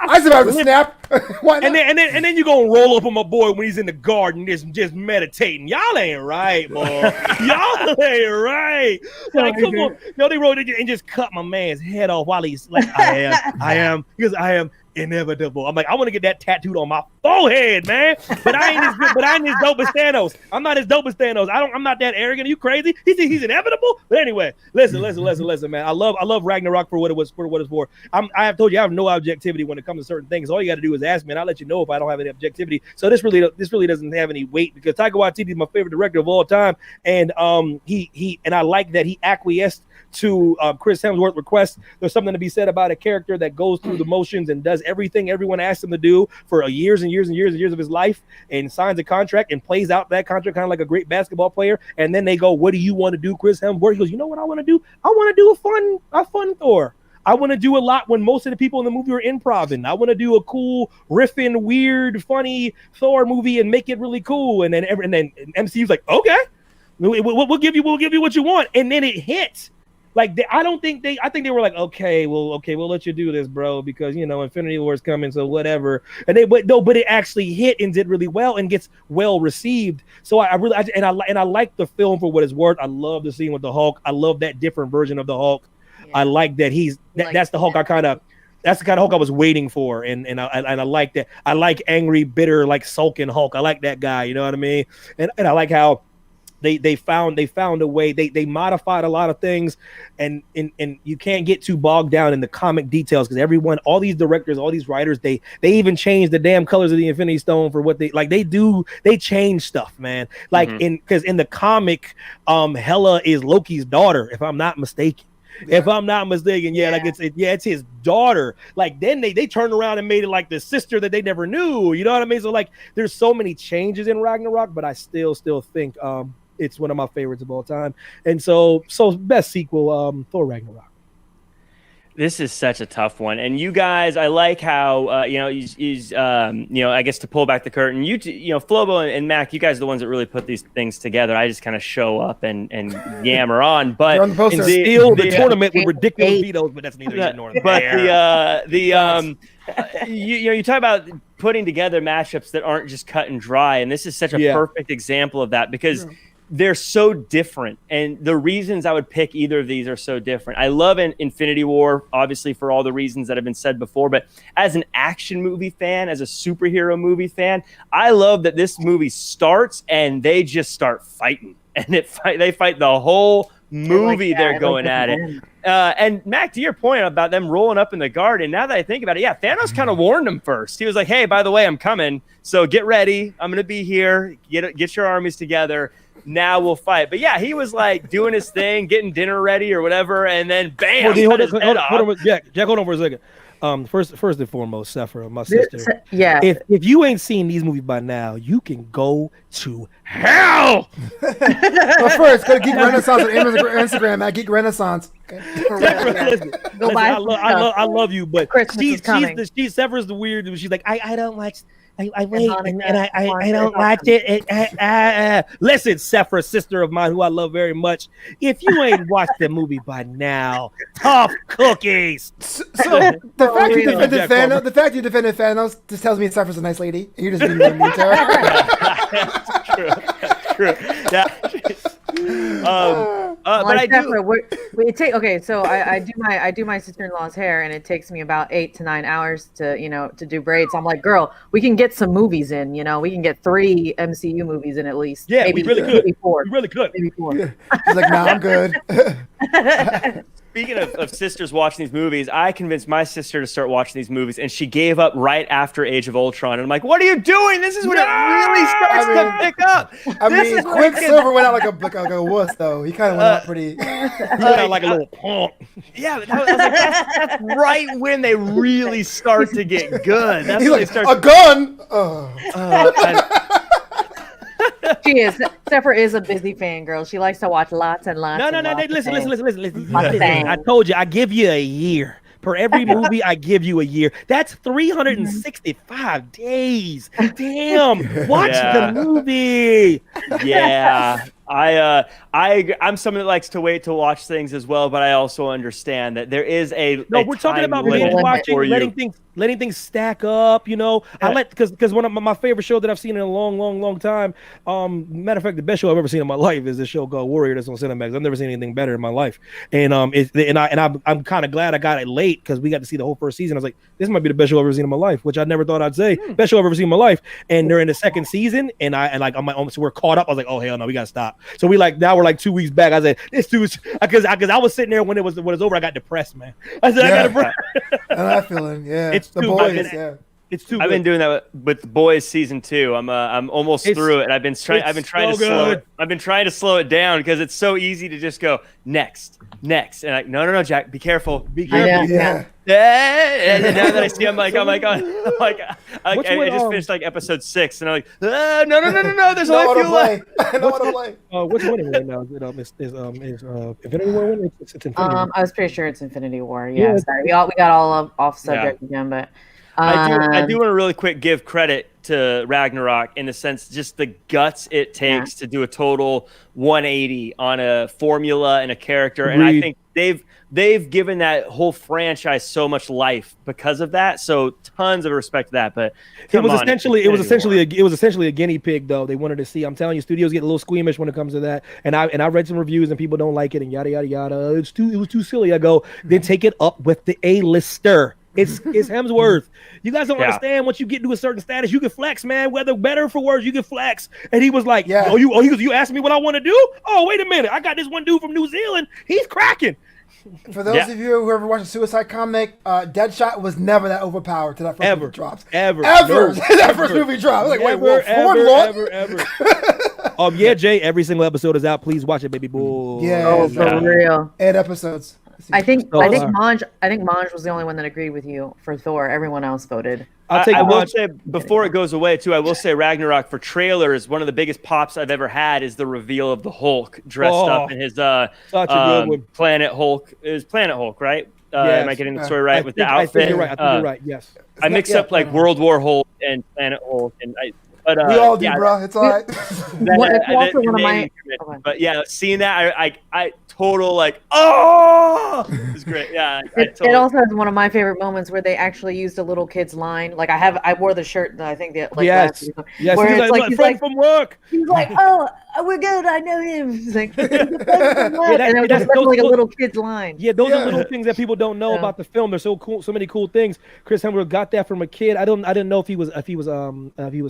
I survived the snap. Why not? And then you gonna roll up on my boy when he's in the garden just meditating. Y'all ain't right, boy. Y'all ain't right. Like, come on. No, they rolled it and just cut my man's head off while he's like, I am inevitable. I'm like, I want to get that tattooed on my forehead, man. But I ain't as dope as Thanos. I'm not as dope as Thanos. I'm not that arrogant. Are you crazy? He's inevitable. But anyway, listen, man. I love Ragnarok for what it was for. I have told you I have no objectivity when it comes to certain things. All you got to do is ask me, and I'll let you know if I don't have any objectivity. So this really doesn't have any weight because Taika Waititi is my favorite director of all time, and he I like that he acquiesced to Chris Hemsworth's request. There's something to be said about a character that goes through the motions and does everything everyone asks him to do for years and years of his life and signs a contract and plays out that contract kind of like a great basketball player. And then they go, what do you want to do, Chris Hemsworth? He goes, you know what I want to do? I want to do a fun Thor. I want to do a lot when most of the people in the movie are improv. I want to do a cool, riffing, weird, funny Thor movie and make it really cool. And then MCU's like, okay, we'll give you what you want. And then it hits. Like I think they were like, okay, we'll let you do this, bro, because Infinity War is coming, so whatever. But it actually hit and did really well and gets well received. So I like the film for what it's worth. I love the scene with the Hulk. I love that different version of the Hulk. Yeah. I like that that's the Hulk. That's the kind of Hulk I was waiting for, and I like that. I like angry, bitter, like sulking Hulk. I like that guy. You know what I mean? And I like how. They found a way. They modified a lot of things, and you can't get too bogged down in the comic details because all these directors, all these writers, they even changed the damn colors of the Infinity Stone for what they change stuff, man. Like because in the comic, Hela is Loki's daughter, if I'm not mistaken. Yeah. If I'm not mistaken, it's his daughter. Like then they turned around and made it like the sister that they never knew. You know what I mean? So like there's so many changes in Ragnarok, but I still think it's one of my favorites of all time. And so best sequel, Thor Ragnarok. This is such a tough one. And you guys, I like how, I guess to pull back the curtain, Flobo and Mac, you guys are the ones that really put these things together. I just kind of show up and yammer on. But on the steal the tournament with ridiculous vetoes, but that's neither here nor there. But you talk about putting together matchups that aren't just cut and dry. And this is such a perfect example of that because they're so different, and the reasons I would pick either of these are so different. I love Infinity War, obviously, for all the reasons that have been said before, but as an action movie fan, as a superhero movie fan, I love that this movie starts and they just start fighting, and they fight the whole movie. They're going at it. And Mac, to your point about them rolling up in the garden, now that I think about it, Thanos kind of warned them first. He was like, hey, by the way, I'm coming, so get ready. I'm going to be here. Get your armies together. Now we'll fight. But he was like doing his thing, getting dinner ready or whatever, and then bam, hold on, Jack, hold on for a second. First and foremost, Sephora, my sister. Yeah. If you ain't seen these movies by now, you can go to hell. But first, go to Geek Renaissance on Instagram at Geek Renaissance. Okay. Listen, Go buy I love you, but Christmas is coming. Sephira's the weird. She's like, I don't watch. I wait and Hanukkah, I don't watch it. Listen, Sephora, sister of mine who I love very much. If you ain't watched the movie by now, tough cookies. So the fact you defended Thanos just tells me Sephiroth's a nice lady. And you're just being really mean to her. True. Yeah. But I do. So I do my sister-in-law's hair, and it takes me about 8 to 9 hours to do braids. So I'm like, girl, we can get some movies in. We can get 3 MCU movies in at least. Yeah, maybe, we really could. Maybe 4. We really could. Maybe 4. She's like, nah, I'm good. Speaking of sisters watching these movies, I convinced my sister to start watching these movies, and she gave up right after Age of Ultron. And I'm like, what are you doing? This is when it really starts to pick up. Quicksilver went out like a wuss, though. He kind of went out pretty. He went out like a little punk. Yeah, but I was like, that's right when they really start to get good. That's He's when like, they start a gun! She is. Sephora is a busy fan girl. She likes to watch lots and lots. No. Listen. Listen. I told you, I give you a year. Per every movie, I give you a year. That's 365 days. Damn. Watch the movie. Yeah. I'm someone that likes to wait to watch things as well, but I also understand that there is we're talking about binge watching, letting things stack up. I because one of my favorite show that I've seen in a long time. Matter of fact, the best show I've ever seen in my life is this show called Warrior that's on Cinemax. I've never seen anything better in my life, and I'm kind of glad I got it late because we got to see the whole first season. I was like, this might be the best show I've ever seen in my life, which I never thought I'd say. Best show I've ever seen in my life, and they're in the second season, so we're caught up. I was like, oh hell no, we gotta stop. So now we're 2 weeks back. I said, this dude's because I was sitting there when it was over. I got depressed, man. I said, I got depressed. And that feeling, yeah. It's the too boys, good. It's too. I've been doing that with The Boys season 2. I'm almost through it. I've been trying to slow it down because it's so easy to just go next, and like no, Jack, be careful. Yeah. And now that I see, I just finished episode 6, and I'm like, no, there's only a few left. I know what to play. What's winning right now? Is Infinity War winning? It's Infinity War. I was pretty sure it's Infinity War. Yeah. Sorry, we got all off subject again, but I do want to really quick give credit to Ragnarok in the sense just the guts it takes to do a total 180 on a formula and a character, and I think they've given that whole franchise so much life because of that. So tons of respect to that. But it was essentially a guinea pig, though. They wanted to see. I'm telling you, studios get a little squeamish when it comes to that. And I read some reviews and people don't like it and yada yada yada. It was too silly. I go, then take it up with the A-lister. It's Hemsworth. You guys don't understand. Once you get to a certain status, you can flex, man. Whether better or for worse, you can flex. And he was like, you asked me what I want to do? Oh, wait a minute. I got this one dude from New Zealand. He's cracking. For those of you who ever watched a Suicide comic, Deadshot was never that overpowered to that first movie drops. Ever. That first movie dropped. I was like, ever. Yeah, Jay, every single episode is out. Please watch it, baby boy. Yeah. For real. 8 episodes. I think Monj was the only one that agreed with you for Thor. Everyone else voted. I will say, before it goes away, too, I will say Ragnarok for trailers, one of the biggest pops I've ever had is the reveal of the Hulk dressed up in his such a good one. Planet Hulk. It was Planet Hulk, right? Am I getting the story right with the outfit? I think you're right. Yes. I mix up World War Hulk and Planet Hulk, and we all do, bro. It's all right. But yeah, seeing that, I total it's great. Yeah, it also has one of my favorite moments where they actually used a little kid's line. Like I wore the shirt that I think that yes, where he's like from work. He's like, oh, we're good. I know him. He's like, and it was just like a little kid's line. Yeah, those are little things that people don't know about the film. They're so cool, so many cool things. Chris Hemsworth got that from a kid. I didn't know if he was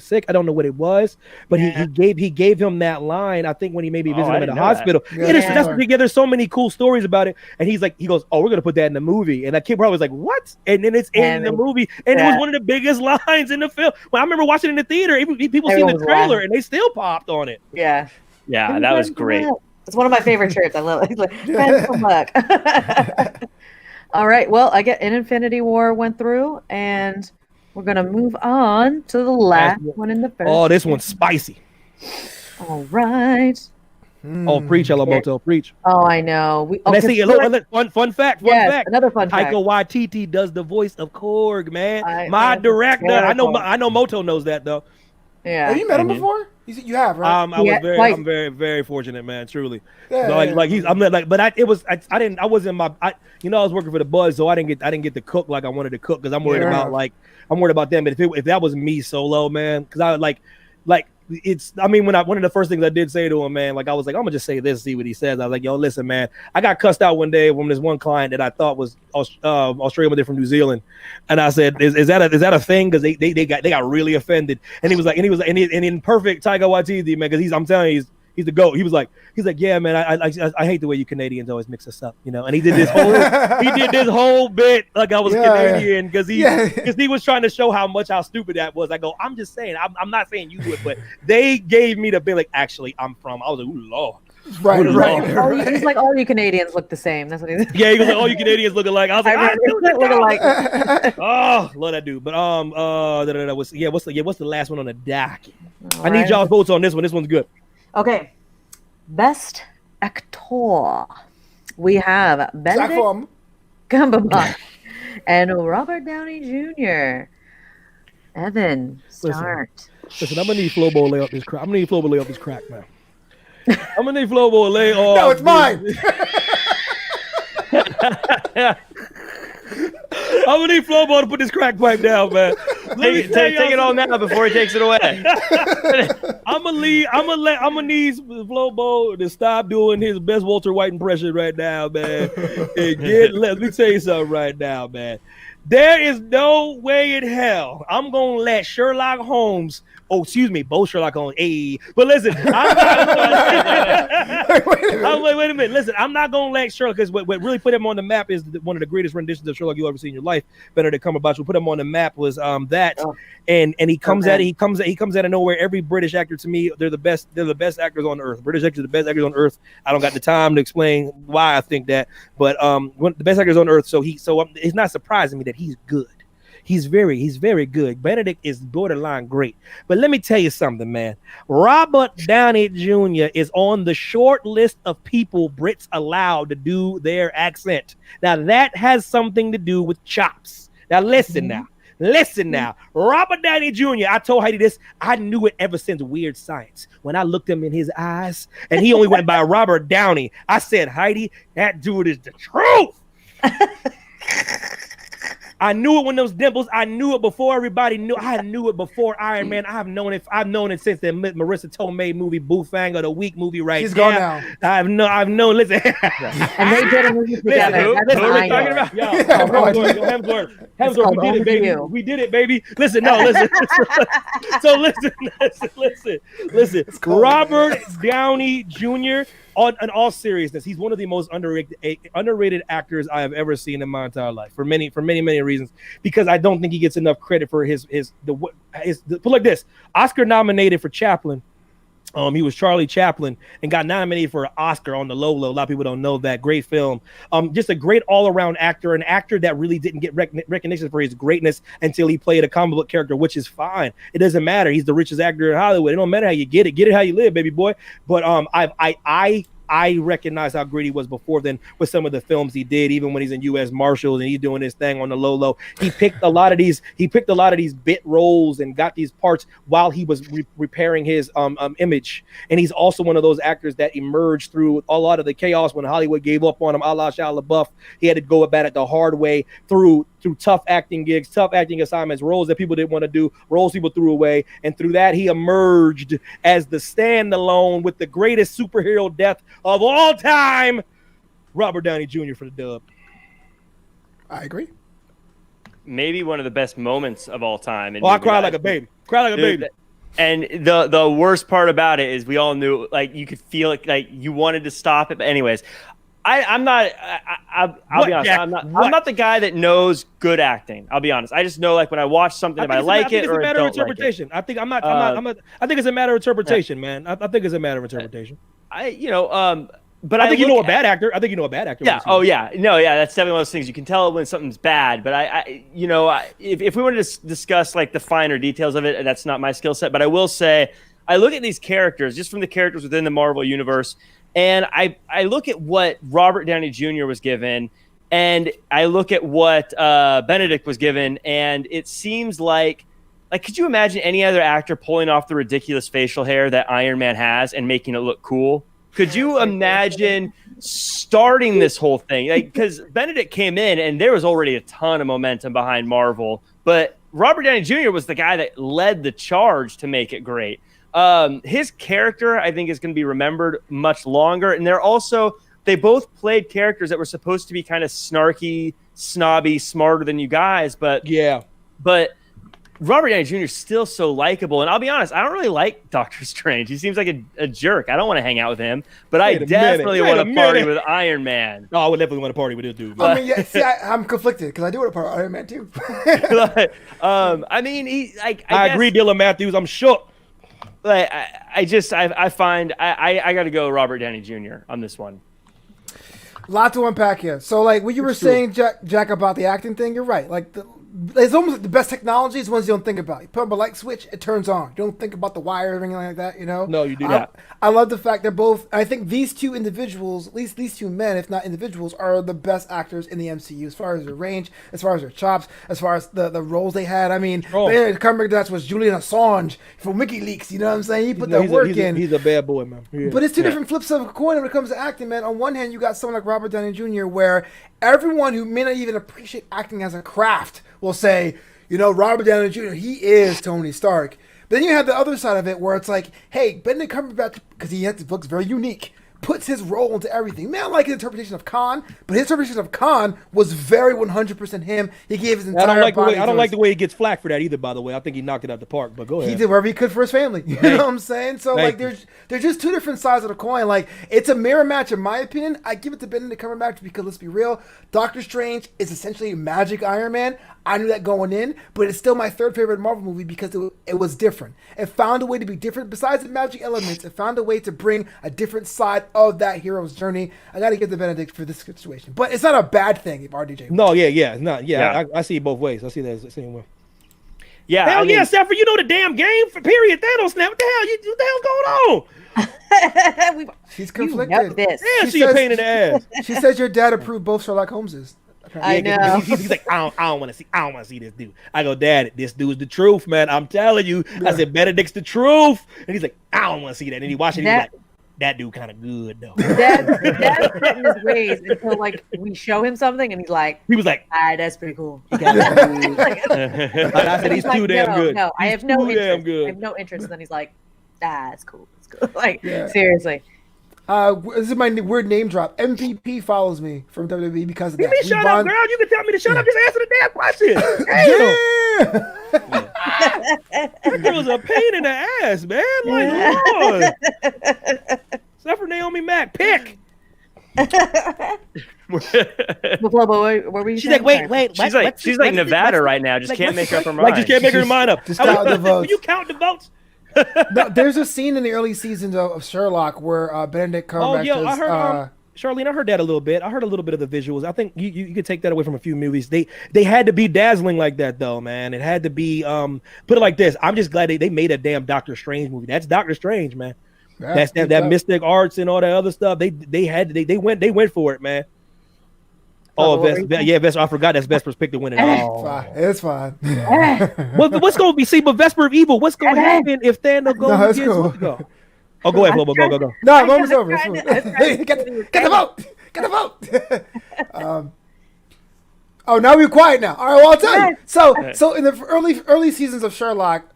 sick. I don't know what it was, but he gave him that line. I think when he maybe visited him in the hospital. There's so many cool stories about it. And he goes, oh, we're gonna put that in the movie. And that kid probably was like, what? And then it's in the movie, and it was one of the biggest lines in the film. Well, I remember watching it in the theater. People seen the trailer and they still popped on it. Yeah, that was great. It's one of my favorite shirts. I love it. Like, best of luck. All right. Well, I get an Infinity War went through, and we're gonna move on to the last one in the first. Oh, this one's spicy. All right. Oh, preach, Elamoto, preach. Oh, I know. Let's see. Look, fun fact. Another fun fact. Taika Waititi does the voice of Korg, man. My that's director. hysterical. I know Moto knows that though. Yeah. Have you met him before? You have, right? I'm very fortunate, man. Truly. Yeah, Like he's. I'm like, but I wasn't my. I was working for the Buzz, so I didn't get to cook like I wanted to cook because I'm worried about them. But if that was me solo, man, because I like it's. I mean, one of the first things I did say to him, man, like I was like, I'm gonna just say this, see what he says. I was like, yo, listen, man, I got cussed out one day from this one client that I thought was Australian, but they're from New Zealand, and I said, is that a thing? Because they got really offended, and he was like, and in perfect Taika Waititi, man, because I'm telling you, he's the GOAT. He was like, yeah, man, I hate the way you Canadians always mix us up, And he did this whole bit like I was Canadian because he was trying to show how stupid that was. I go, I'm just saying, I'm not saying you would, but they gave me the bit like, actually, I'm from. I was like, ooh, Lord. Right. He's like, all you Canadians look the same. That's what he said. Yeah, he was like, all you Canadians look alike. I was like, I do look alike. Oh, love that dude. But what's the last one on the docket? I need y'all's votes on this one. This one's good. Okay, best actor. We have Benedict Cumberbatch and Robert Downey Jr. Evan, start. Listen, I'm gonna need Flobo to lay up this crack. Man. I'm gonna need Flobo to lay off. No, it's mine. I'm gonna need Flobo to put this crack pipe down, man. Take it all now before he takes it away. I'm gonna need Flobo to stop doing his best Walter White impression right now, man. Let me tell you something right now, man. There is no way in hell I'm gonna let Sherlock Holmes. Oh, excuse me, both Sherlock Holmes. Hey, but listen, wait a minute. Listen, I'm not gonna let Sherlock, because what really put him on the map is one of the greatest renditions of Sherlock you'll ever see in your life. Benedict Cumberbatch. What put him on the map was and he comes out of nowhere. Every British actor, to me, they're the best actors on earth. British actors are the best actors on earth. I don't got the time to explain why I think that, but the best actors on earth. So it's not surprising me that he's good. He's very good. Benedict is borderline great. But let me tell you something, man. Robert Downey Jr. is on the short list of people Brits allowed to do their accent. Now, that has something to do with chops. Now, listen now. Robert Downey Jr., I told Heidi this. I knew it ever since Weird Science. When I looked him in his eyes, and he only went by Robert Downey, I said, Heidi, that dude is the truth. I knew it when those dimples. I knew it before everybody knew. I knew it before Iron Man. I've known it since the Marissa Tomei movie, Boofang of the Week movie. Right? She's gone now. I've known. Listen, and they did a movie together. Who are we talking about? Hemsworth. We did it, baby. We did it, baby. Listen. So listen. Robert Downey Jr. In all seriousness, he's one of the most underrated actors I have ever seen in my entire life for many reasons, because I don't think he gets enough credit for his put like this. Oscar nominated for Chaplin. He was Charlie Chaplin and got nominated for an Oscar on the low. A lot of people don't know that. Great film. Just a great all-around actor, an actor that really didn't get recognition for his greatness until he played a comic book character, which is fine. It doesn't matter. He's the richest actor in Hollywood. It don't matter how you get it. Get it how you live, baby boy. But I recognize how great he was before then with some of the films he did, even when he's in U.S. Marshals and he's doing his thing on the low. He picked a lot of these bit roles and got these parts while he was repairing his image. And he's also one of those actors that emerged through a lot of the chaos when Hollywood gave up on him, a la Shia LaBeouf. He had to go about it the hard way through tough acting gigs, tough acting assignments, roles that people didn't want to do, roles people threw away. And through that, he emerged as the standalone with the greatest superhero death of all time, Robert Downey Jr. for the dub. I agree. Maybe one of the best moments of all time. I cried like a baby. And the worst part about it is we all knew, like, you could feel it, like you wanted to stop it. But anyways, I'll be honest. Jack? I'm not the guy that knows good acting. I'll be honest. I just know, like, when I watch something, if I like it or it's a matter of don't interpretation. like it. I think it's a matter of interpretation, man. I think it's a matter of interpretation. but I think you look know a bad actor. I think you know a bad actor. Yeah. Oh, yeah. No, yeah. That's definitely one of those things. You can tell when something's bad. But if we wanted to discuss like the finer details of it, that's not my skill set. But I will say, I look at these characters just from the characters within the Marvel universe, and I look at what Robert Downey Jr. was given, and I look at what Benedict was given, and it seems like could you imagine any other actor pulling off the ridiculous facial hair that Iron Man has and making it look cool? Could you imagine starting this whole thing? Because Benedict came in and there was already a ton of momentum behind Marvel, but Robert Downey Jr. was the guy that led the charge to make it great. His character, I think, is going to be remembered much longer. And they both played characters that were supposed to be kind of snarky, snobby, smarter than you guys. But Robert Downey Jr. is still so likable. And I'll be honest, I don't really like Doctor Strange. He seems like a jerk. I don't want to hang out with him, but I definitely want to party with Iron Man. Oh, I would definitely want to party with this dude. I mean, yeah, see, I'm conflicted because I do want to party with Iron Man too. I agree, Dylan Matthews. I'm shook. I find I got to go Robert Downey Jr. on this one. Lot to unpack here. So, like, what you were saying, Jack, about the acting thing, you're right. Like, it's almost the best technology is ones you don't think about. You put up a light switch, it turns on. You don't think about the wire or anything like that, you know? No, you do not. I love the fact they're both, I think these two individuals, at least these two men, if not individuals, are the best actors in the MCU as far as their range, as far as their chops, as far as the roles they had. I mean, Benedict Cumberbatch was Julian Assange from WikiLeaks, you know what I'm saying? He put that work in. He's a bad boy, man. Yeah. But it's two different flips of a coin when it comes to acting, man. On one hand, you got someone like Robert Downey Jr., where everyone who may not even appreciate acting as a craft will say, you know, Robert Downey Jr., he is Tony Stark. But then you have the other side of it where it's like, hey, Benedict Cumberbatch, because he has, looks very unique, puts his role into everything. Man, I like his interpretation of Khan, but his interpretation of Khan was very 100% him. He gave his entire body. I don't like the way he gets flack for that either, by the way. I think he knocked it out the park, but go ahead. He did whatever he could for his family. You know what I'm saying? So, like, there's just two different sides of the coin. Like, it's a mirror match, in my opinion. I give it to Benedict Cumberbatch because, let's be real, Doctor Strange is essentially a magic Iron Man. I knew that going in, but it's still my third favorite Marvel movie because it was different. It found a way to be different. Besides the magic elements, it found a way to bring a different side of that hero's journey. I got to give the Benedict for this situation. But it's not a bad thing if RDJ. No, it's not. Yeah. I see it both ways. I see that the same way. Yeah. Hell yeah, Saffron, you know the damn game, period. Thanos now. What the hell's going on? She's conflicted. You know this. Yeah, she's a pain in the ass. She says your dad approved both Sherlock Holmeses. I know. He's like, I don't want to see this dude. I go, Dad, this dude's the truth, man. I'm telling you. I said, Benedict's the truth. And he's like, I don't want to see that. And he watched it. He's like, that dude kind of good though. Dad's set in his ways until like we show him something, and he was like, that's pretty cool. I said, he's too damn good. No, I have no interest. I have no interest. And then he's like, it's cool. It's cool. Like, seriously. This is my weird name drop. MVP follows me from WWE because of that. You shut up, girl. You can tell me to shut up. Just answer the damn question. That girl was a pain in the ass, man. Like, Lord. Except for Naomi Mack. Pick. What were you She's like, wait. She's like Nevada right now. Just can't make up her mind. Like, just can't make her mind up. Just count the votes. You count the votes. No, there's a scene in the early seasons of Sherlock where Benedict Cumberbatch I heard, Charlene, I heard that a little bit. I heard a little bit of the visuals. I think you could take that away from a few movies. They had to be dazzling like that, though, man. It had to be, put it like this. I'm just glad they made a damn Doctor Strange movie. That's Doctor Strange, man. That's that mystic arts and all that other stuff. They went for it, man. Vesper. I forgot that's Vesper's pick to win it. It's fine. What's going to be? But Vesper of Evil. What's going to happen if Thanos goes against go? Oh, go ahead, go. No, moment's over. Get the vote. Get the vote. Now we're quiet now. All right, well, I'll tell you. So in the early seasons of Sherlock,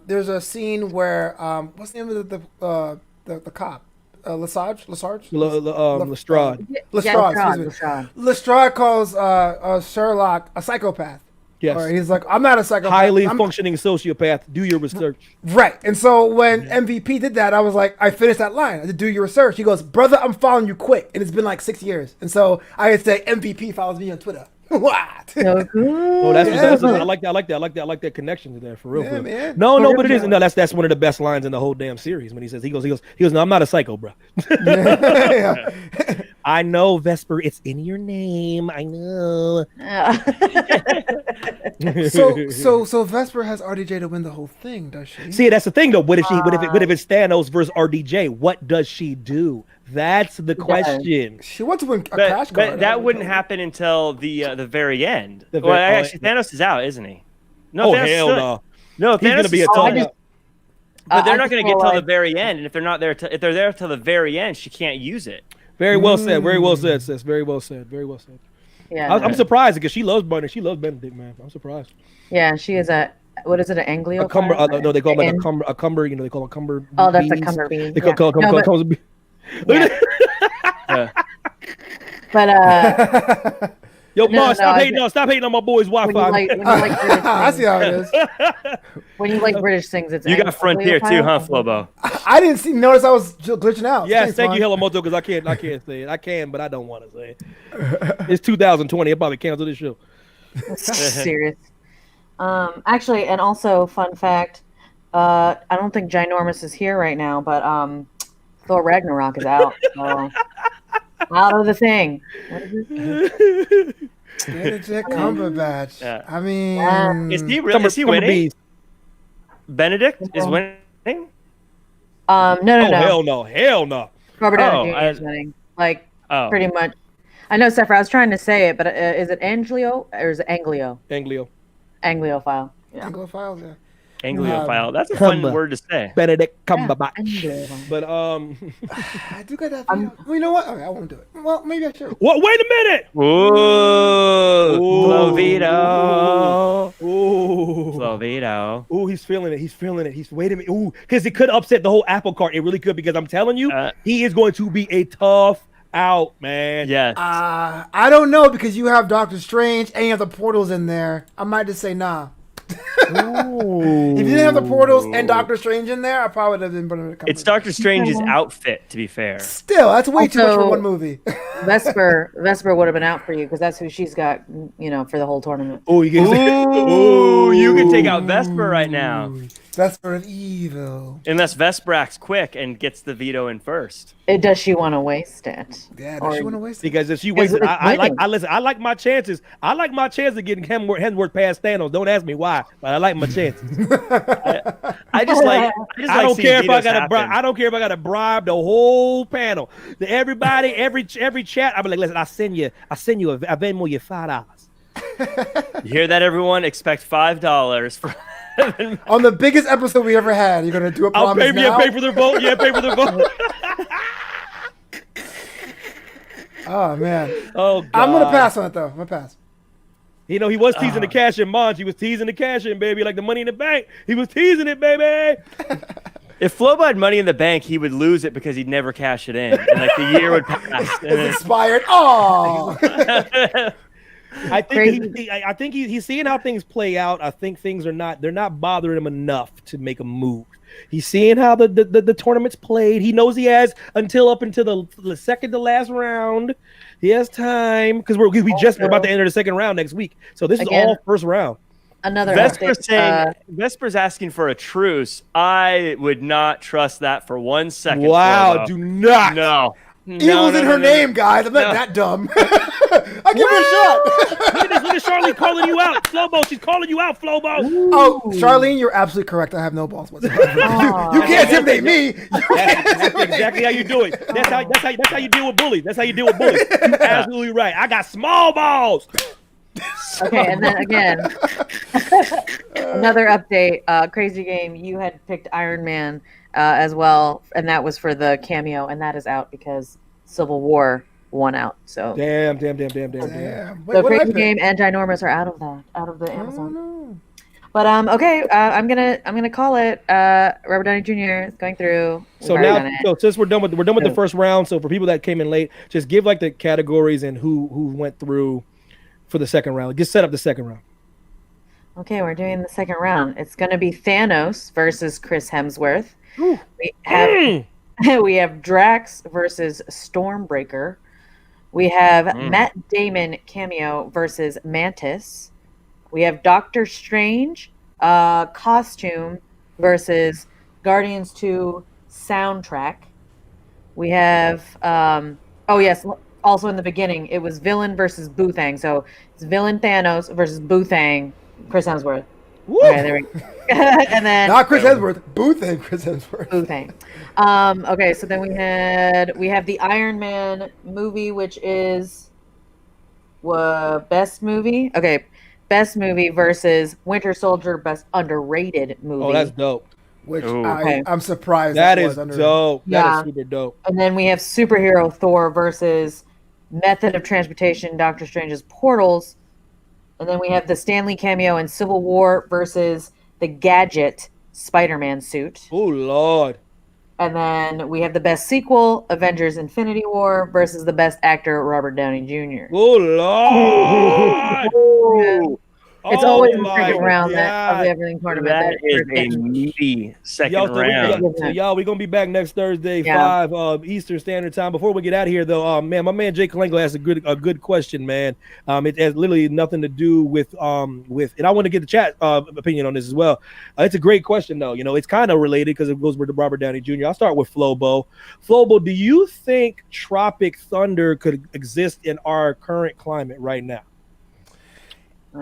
there's a scene where what's the name of the cop? Lestrade. Lestrade calls Sherlock a psychopath. Yes. Or he's like, I'm not a psychopath. Highly functioning sociopath. Do your research. Right. And so when MVP did that, I was like, I finished that line. I said, do your research. He goes, brother, I'm following you quick. And it's been like 6 years. And so I would say MVP follows me on Twitter. What? So cool. Oh, that's Yeah, I like that. I like that connection to that for real. Yeah, for real. man. No, but it is. No, that's one of the best lines in the whole damn series when he says he goes. No, I'm not a psycho, bro. Yeah. I know, Vesper. It's in your name. I know. So Vesper has RDJ to win the whole thing, does she? See, that's the thing though. What if it's Thanos versus RDJ? What does she do? That's the question. She wants to win a crash But card. that wouldn't happen until the very end. The Well, very- actually, Thanos is out, isn't he? No, Oh Thanos is hell still- no! No, He's Thanos gonna be a is still tough. out. But they're I not just going to feel get till like- the very end, and if they're not there, if they're there till the very end, she can't use it. Very well said. Very well said, sis. Very well said. Very well said. Yeah, I'm surprised because she loves Barney. She loves Benedict, man. I'm surprised. yeah, she is a what is it? An Anglio? A cumber. No, they call him like And- a cumber. You know, they call him cumber. Oh, that's a beans. cumber bean. They Yeah. call No, but- cumber bean. yeah. But Yo, No, Ma, stop I hating on. Stop hating on my boy's when Wi-Fi. you like British I see things, how it is. when you like British things, it's You got Anglio Frontier too, huh, file. Flobo? I didn't notice I was glitching out. Yes, Thanks, thank you, Juan. Helamoto, because I can't say it. I can, but I don't want to say it. It's 2020. I'll probably cancel this show. Serious. Actually, and also fun fact, I don't think Ginormous is here right now, but Thor Ragnarok is out. So out of the thing. What is it? Benedict Cumberbatch. Yeah. I mean, Is he really? Is he winning? beans. Benedict is winning. No. Oh No. hell no, hell no. Robert Downey Oh, Jr. is winning. Like Oh, pretty much. I know, Sephiroth. I was trying to say it, but is it Anglio or is it Anglio? Anglio. Angliophile. Yeah. Anglophiles, yeah. Angliophile. That's a fun Cumber. word to say. Benedict Cumberbatch. Angliophile. But I do got that. Well, you know what? Okay, I won't do it. Well, maybe I should. what? Wait a minute. Ooh, Flovito. Ooh. Flovito. Ooh, he's feeling it. He's feeling it. He's wait a minute. Ooh, because it could upset the whole apple cart. It really could because I'm telling you, he is going to be a tough out, man. Yes. I don't know because you have Doctor Strange and you have the portals in there. I might just say nah. If you didn't have the portals and Doctor Strange in there, I probably would have been putting it. It's Doctor Strange's outfit, to be fair. Still, that's way too much for Also- one movie. Vesper would have been out for you because that's who she's got, for the whole tournament. Oh, you can Ooh, you can take out Vesper right now. Vesper of Evil. Unless Vesper acts quick and gets the veto in first. Does she want to waste it? Yeah, Or- does she want to waste it? because if she waits, it's I like. winning. I listen. I like my chances. I like my chances of getting Hemsworth past Thanos. Don't ask me why, but I like my chances. I just like. I don't care if I got to. bribe. I don't care if I got to bribe the whole panel. Everybody, every chat. I'm like, listen. I send you. I Venmo you $5. You hear that, everyone? Expect $5 for. On the biggest episode we ever had, you're gonna do a I'll promise pay. now? Yeah, pay for their vote. Yeah, pay for their vote. Oh man, Oh, God. I'm gonna pass on it though. I'm gonna pass. You know, he was teasing the cash in Mons. He was teasing the cash in, baby, like the money in the bank. He was teasing it, baby. If Flobo had money in the bank, he would lose it because he'd never cash it in. And like the year would pass. And It's expired. Oh, I think Crazy. I think he's seeing how things play out. I think things are not bothering him enough to make a move. He's seeing how the tournament's played. He knows he has until the second to last round. He has time because we're about to enter the second round next week. So this Again, is all first round. Another Vesper's update. saying Vesper's asking for a truce. I would not trust that for 1 second. Wow, Flobo. do not. No. Evil's in her name, guys. I'm not No. that dumb. I'll give her a shot. Look at Charlene calling you out, Flobo. She's calling you out, Flobo. Oh, Charlene, you're absolutely correct. I have no balls whatsoever. Aw. You can't intimidate me. That's exactly how you do it. That's how you deal with bullies. That's how you deal with bullies. You're absolutely right. I got small balls. Okay, and then again, another update. Crazy Game, you had picked Iron Man as well, and that was for the cameo, and that is out because Civil War won out. So, Damn. Damn. Wait, so what did I Crazy pick? Game and Ginormous are out of the I don't Amazon. know. But okay, I'm gonna call it. Robert Downey Jr. is going through. So We've already now, done it. so since we're done with the first round, so for people that came in late, just give like the categories and who went through for the second round. Just set up the second round. Okay, we're doing the second round. It's going to be Thanos versus Chris Hemsworth. Ooh. We have we have Drax versus Stormbreaker. We have Matt Damon cameo versus Mantis. We have Doctor Strange costume versus Guardians 2 soundtrack. We have also in the beginning it was villain versus Boothang. So it's villain Thanos versus Boothang Chris Hemsworth. Woo! Okay, there we go. And then Not Chris Hemsworth, Booth and Chris Hemsworth. Boothang. Okay, so then we have the Iron Man movie, which is best movie. Okay, best movie versus Winter Soldier, best underrated movie. Oh, that's dope. Which Okay. I'm surprised That was is underrated. dope. That Yeah. is super dope. And then we have superhero Thor versus method of transportation, Doctor Strange's portals. And then we have the Stanley cameo in Civil War versus the Gadget Spider-Man suit. Oh Lord. And then we have the best sequel, Avengers Infinity War versus the best actor, Robert Downey Jr. Oh Lord. Ooh, It's Oh always the my second round that of God. the everything tournament. that That's is perfect. a meaty second Yo, so round. y'all, we're gonna be back next Thursday, Yeah. 5 Eastern Standard Time. Before we get out of here, though, man, my man Jay Kalengo asked a good question, man. It has literally nothing to do with, and I want to get the chat opinion on this as well. It's a great question, though. You know, it's kind of related because it goes with Robert Downey Jr. I'll start with Flobo. Flobo, do you think Tropic Thunder could exist in our current climate right now?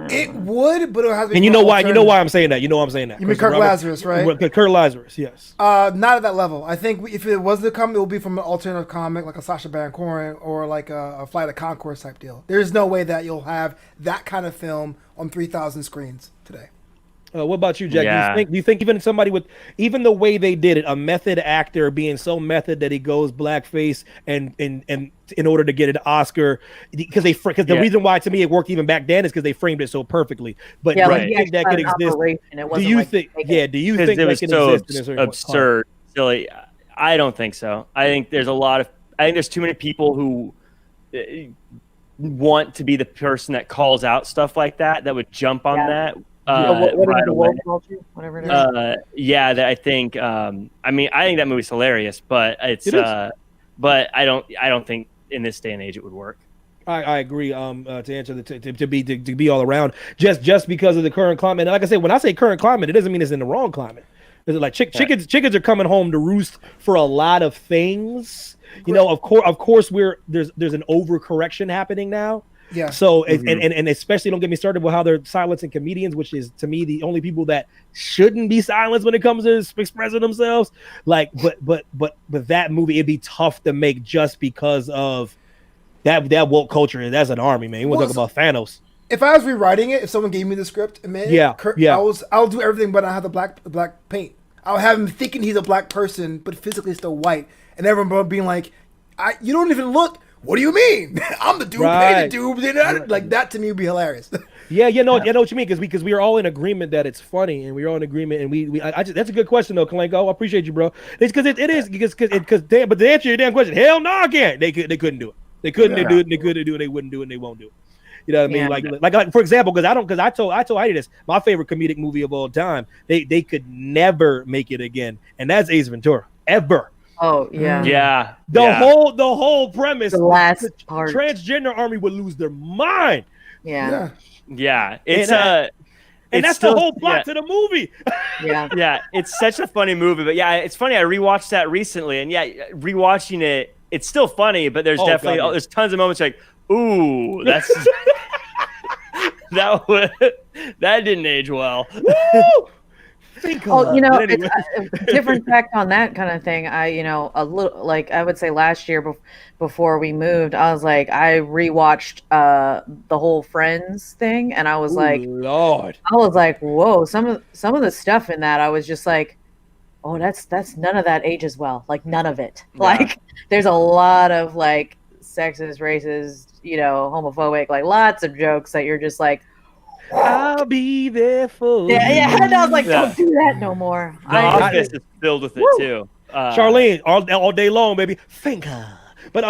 It would, but it has to be. And you more know why? You know alternative. why I'm saying that. You know why I'm saying that. You mean Because Kirk Lazarus, right? Kirk Lazarus, yes. Not at that level. I think if it was to come, it will be from an alternative comic like a Sacha Baron Cohen or like a Flight of Conchords type deal. There's no way that you'll have that kind of film on 3,000 screens today. What about you, Jack? Yeah. Do you think even somebody with even the way they did it, a method actor being so method that he goes blackface and in order to get an Oscar, because the Yeah. reason why to me it worked even back then is because they framed it so perfectly. But Yeah, do like you he think that actually could had an exist? operation. It Do wasn't you like think? fake. Yeah. Do you Because think it that was can so exist in a certain absurd, silly. I don't think so. I think there's too many people who want to be the person that calls out stuff like that would jump on Yeah. that. What is right the away. world culture? Whatever it is. Yeah, that I think. I think that movie's hilarious, but it's. It is. But I don't think in this day and age it would work. I agree. To answer to be all around, just because of the current climate. And like I said, when I say current climate, it doesn't mean it's in the wrong climate. It's like chickens are coming home to roost for a lot of things. You know, of course, there's an overcorrection happening now. Yeah. So and especially don't get me started with how they're silencing comedians, which is to me the only people that shouldn't be silenced when it comes to expressing themselves. Like, but that movie, it'd be tough to make just because of that woke culture. That's an army, man. You want to talk about Thanos? If I was rewriting it, if someone gave me the script, man, Yeah. I'll do everything, but I have the black paint. I'll have him thinking he's a black person, but physically still white, and everyone being like, "You don't even look." What do you mean? I'm the dude, Right. pay the dude. Like that to me would be hilarious. Yeah, I know what you mean because we are all in agreement that it's funny and we're all in agreement and I just that's a good question though, Kalenko. I appreciate you, bro. It's because it is because but to answer your damn question, hell no, I can't. They couldn't do it. They couldn't do it. They couldn't do it. They wouldn't do it. And they won't do it. You know what I mean? Yeah. Like for example, because I told Heidi this, my favorite comedic movie of all time. They could never make it again, and that's Ace Ventura. Ever. Oh yeah. Yeah. The yeah. whole premise. The last the part. transgender army would lose their mind. Yeah. Yeah. It's And it's that's still, the whole plot yeah. to the movie. Yeah. Yeah, it's such a funny movie, but yeah, it's funny. I rewatched that recently, and yeah, rewatching it, it's still funny, but there's definitely God, yeah. there's tons of moments like, ooh, that's that didn't age well. Oh, you know, But anyway. it's a different fact on that kind of thing. A little like I would say last year before we moved, I was like, I rewatched the whole Friends thing, and I was Lord. whoa, some of the stuff in that, I was just like, oh, that's none of that ages well, like none of it. Yeah. Like, there's a lot of like sexist, racist, homophobic, like lots of jokes that you're just like, I'll be there for yeah. And I was like, Yeah. don't do that no more. The Office is filled with it Woo. too. Charlene, all day long, baby. Finger. But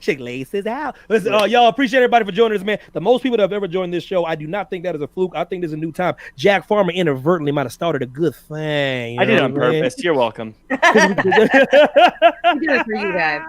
shake laces out. Listen, y'all appreciate everybody for joining us, man. The most people that have ever joined this show, I do not think that is a fluke. I think there's a new time. Jack Farmer inadvertently might have started a good thing. I did it on purpose. You're welcome. We did it for you guys.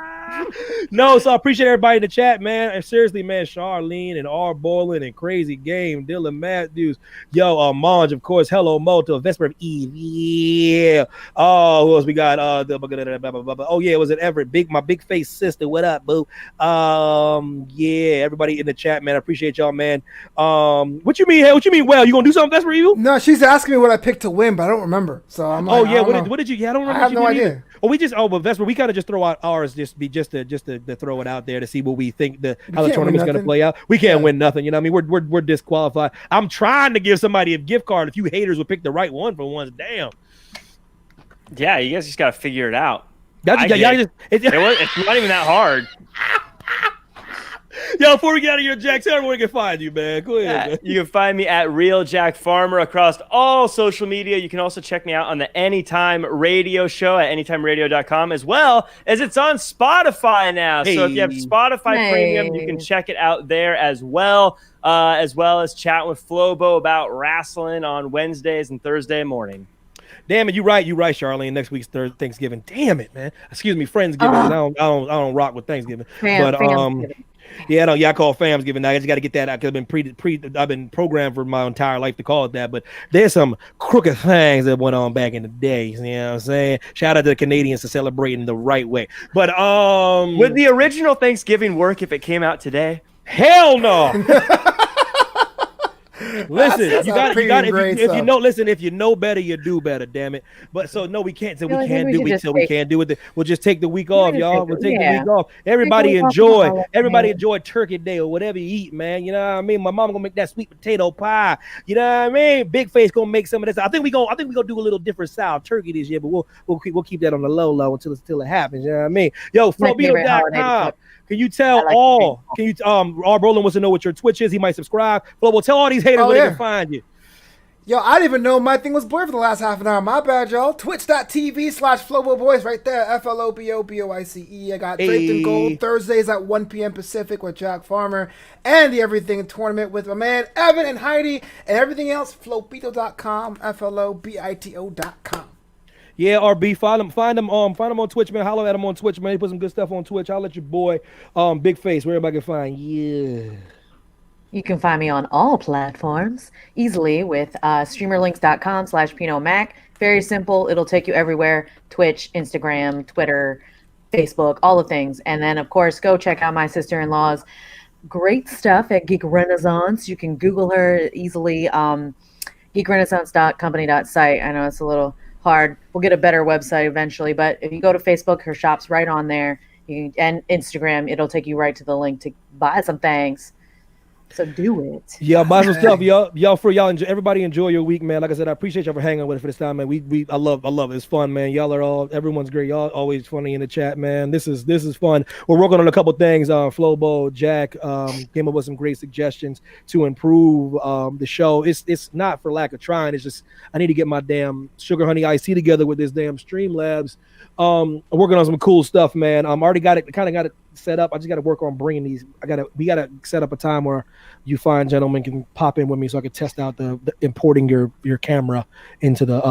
No, so I appreciate everybody in the chat, man. And seriously, man, Charlene and R. Bolin and Crazy Game, Dylan Matthews, yo, Monge, of course. Hello, Moto, Vesper of Eve, yeah. Oh, who else we got? Oh yeah, was it Everett? My big face sister. What up, boo? Yeah, everybody in the chat, man. I appreciate y'all, man. What you mean? Hey, what you mean? Well, you gonna do something Vesper Evil? No, she's asking me what I picked to win, but I don't remember. So I'm like, Oh yeah, I don't know. what did you? Yeah, I don't remember. I have no idea. But Vesper, we kind of just throw out ours just to throw it out there to see what we think how the can't win tournament's gonna nothing. play out. We can't win nothing, you know what I mean? We're disqualified. I'm trying to give somebody a gift card. If you haters would pick the right one for once, damn. Yeah, you guys just got to figure it out. It's It's not even that hard. Yo, before we get out of here, Jack, tell everyone can find you, man. Go ahead, man. You can find me at Real Jack Farmer across all social media. You can also check me out on the Anytime Radio Show at anytimeradio.com, as well as it's on Spotify now. So if you have Spotify Premium, you can check it out there as well as chat with Flobo about wrestling on Wednesdays and Thursday morning. Damn it, you're right, Charlene. Next week's Thanksgiving. Damn it, man. Excuse me, Friendsgiving. I don't rock with Thanksgiving. Yeah, I call Famsgiving. I just got to get that out because I've been programmed for my entire life to call it that. But there's some crooked things that went on back in the day. You know what I'm saying? Shout out to the Canadians for celebrating the right way. But would the original Thanksgiving work if it came out today? Hell no. Listen, That's you got if you know. Listen, if you know better, you do better. Damn it! But so no, we can't. So we can't do it. We'll just take the week off, y'all. We'll take the week off. Everybody enjoy Turkey Day or whatever you eat, man. You know what I mean? My mom gonna make that sweet potato pie. You know what I mean? Big Face gonna make some of this. I think we gonna do a little different style turkey this year, but we'll keep that on the low until it happens. You know what I mean? Yo, FloBeetle.com. Can you tell R. Brolin wants to know what your Twitch is. He might subscribe. Flo, tell all these haters where they can find you. Yo, I didn't even know my thing was blurred for the last half an hour. My bad, y'all. Twitch.tv/FloboBoys right there. FLOBOBOICE. I got Draped in Gold Thursdays at 1 p.m. Pacific with Jack Farmer and the Everything Tournament with my man Evan and Heidi and everything else. Flobito.com. FLOBITO.com. Yeah, RB, find them on Twitch, man. Holler at him on Twitch, man. He put some good stuff on Twitch. I'll let your boy, Big Face, where everybody can find. Yeah. You can find me on all platforms easily with streamerlinks.com/PinoMac. Very simple. It'll take you everywhere. Twitch, Instagram, Twitter, Facebook, all the things. And then, of course, go check out my sister-in-law's great stuff at Geek Renaissance. You can Google her easily. geekrenaissance.company.site. I know it's a little hard. We'll get a better website eventually, but if you go to Facebook, her shop's right on there. And Instagram, it'll take you right to the link to buy some things. So do it. Yeah, buy some stuff, y'all. Everybody enjoy your week, man. Like I said, I appreciate y'all for hanging with us for this time, man. I love it. It's fun, man. Everyone's great. Y'all always funny in the chat, man. This is fun. We're working on a couple things. Flobo, Jack came up with some great suggestions to improve the show. It's not for lack of trying. It's just I need to get my damn Sugar Honey Iced Tea together with this damn Streamlabs. Working on some cool stuff, man. Already got it set up. I just got to work on bringing these. We got to set up a time where you fine gentlemen can pop in with me so I can test out the importing your camera into the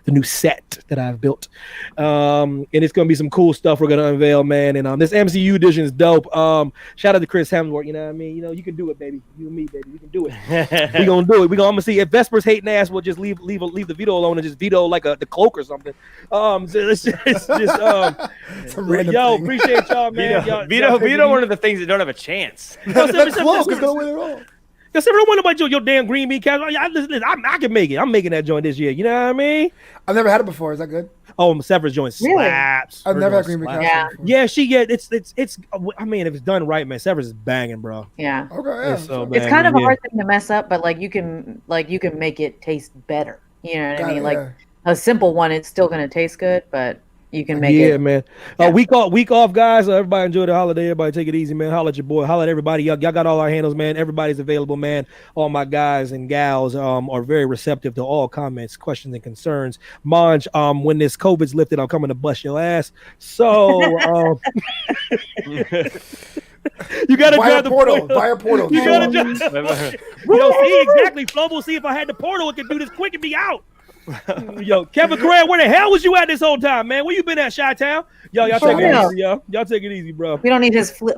new set that I've built. And it's gonna be some cool stuff we're gonna unveil, man. And this MCU edition is dope. Shout out to Chris Hemsworth. You know what I mean? You know you can do it, baby. You and me, baby. We can do it. We gonna do it. I'm gonna see if Vesper's hating ass will just leave the veto alone and just veto like the cloak or something. So it's just yo, appreciate y'all, man. Veto one of the things that don't have a chance. Cloak is gonna win it all. Because I don't want about your damn green bean casserole. I can make it. I'm making that joint this year. You know what I mean? I've never had it before. Is that good? Oh, Sever's joint slaps. I've never had green bean casserole before. Yeah, it's. I mean, if it's done right, man, Sever's is banging, bro. Yeah. Okay. Yeah. It's kind of a hard thing to mess up, but you can make it taste better. You know what I mean? A simple one, it's still gonna taste good, but you can make it. Yeah, man. Week off, guys. Everybody enjoy the holiday. Everybody take it easy, man. Holla at your boy. Holla at everybody. Y'all got all our handles, man. Everybody's available, man. All my guys and gals are very receptive to all comments, questions, and concerns. Monge, when this COVID's lifted, I'm coming to bust your ass. So you gotta grab the portal. Buy a portal. You gotta just see exactly. Flobo, see if I had the portal, it could do this quick and be out. Yo, Kevin Durant, where the hell was you at this whole time, man? Where you been at, Chi-Town? Y'all take it easy, y'all. Y'all take it easy, bro. We don't need his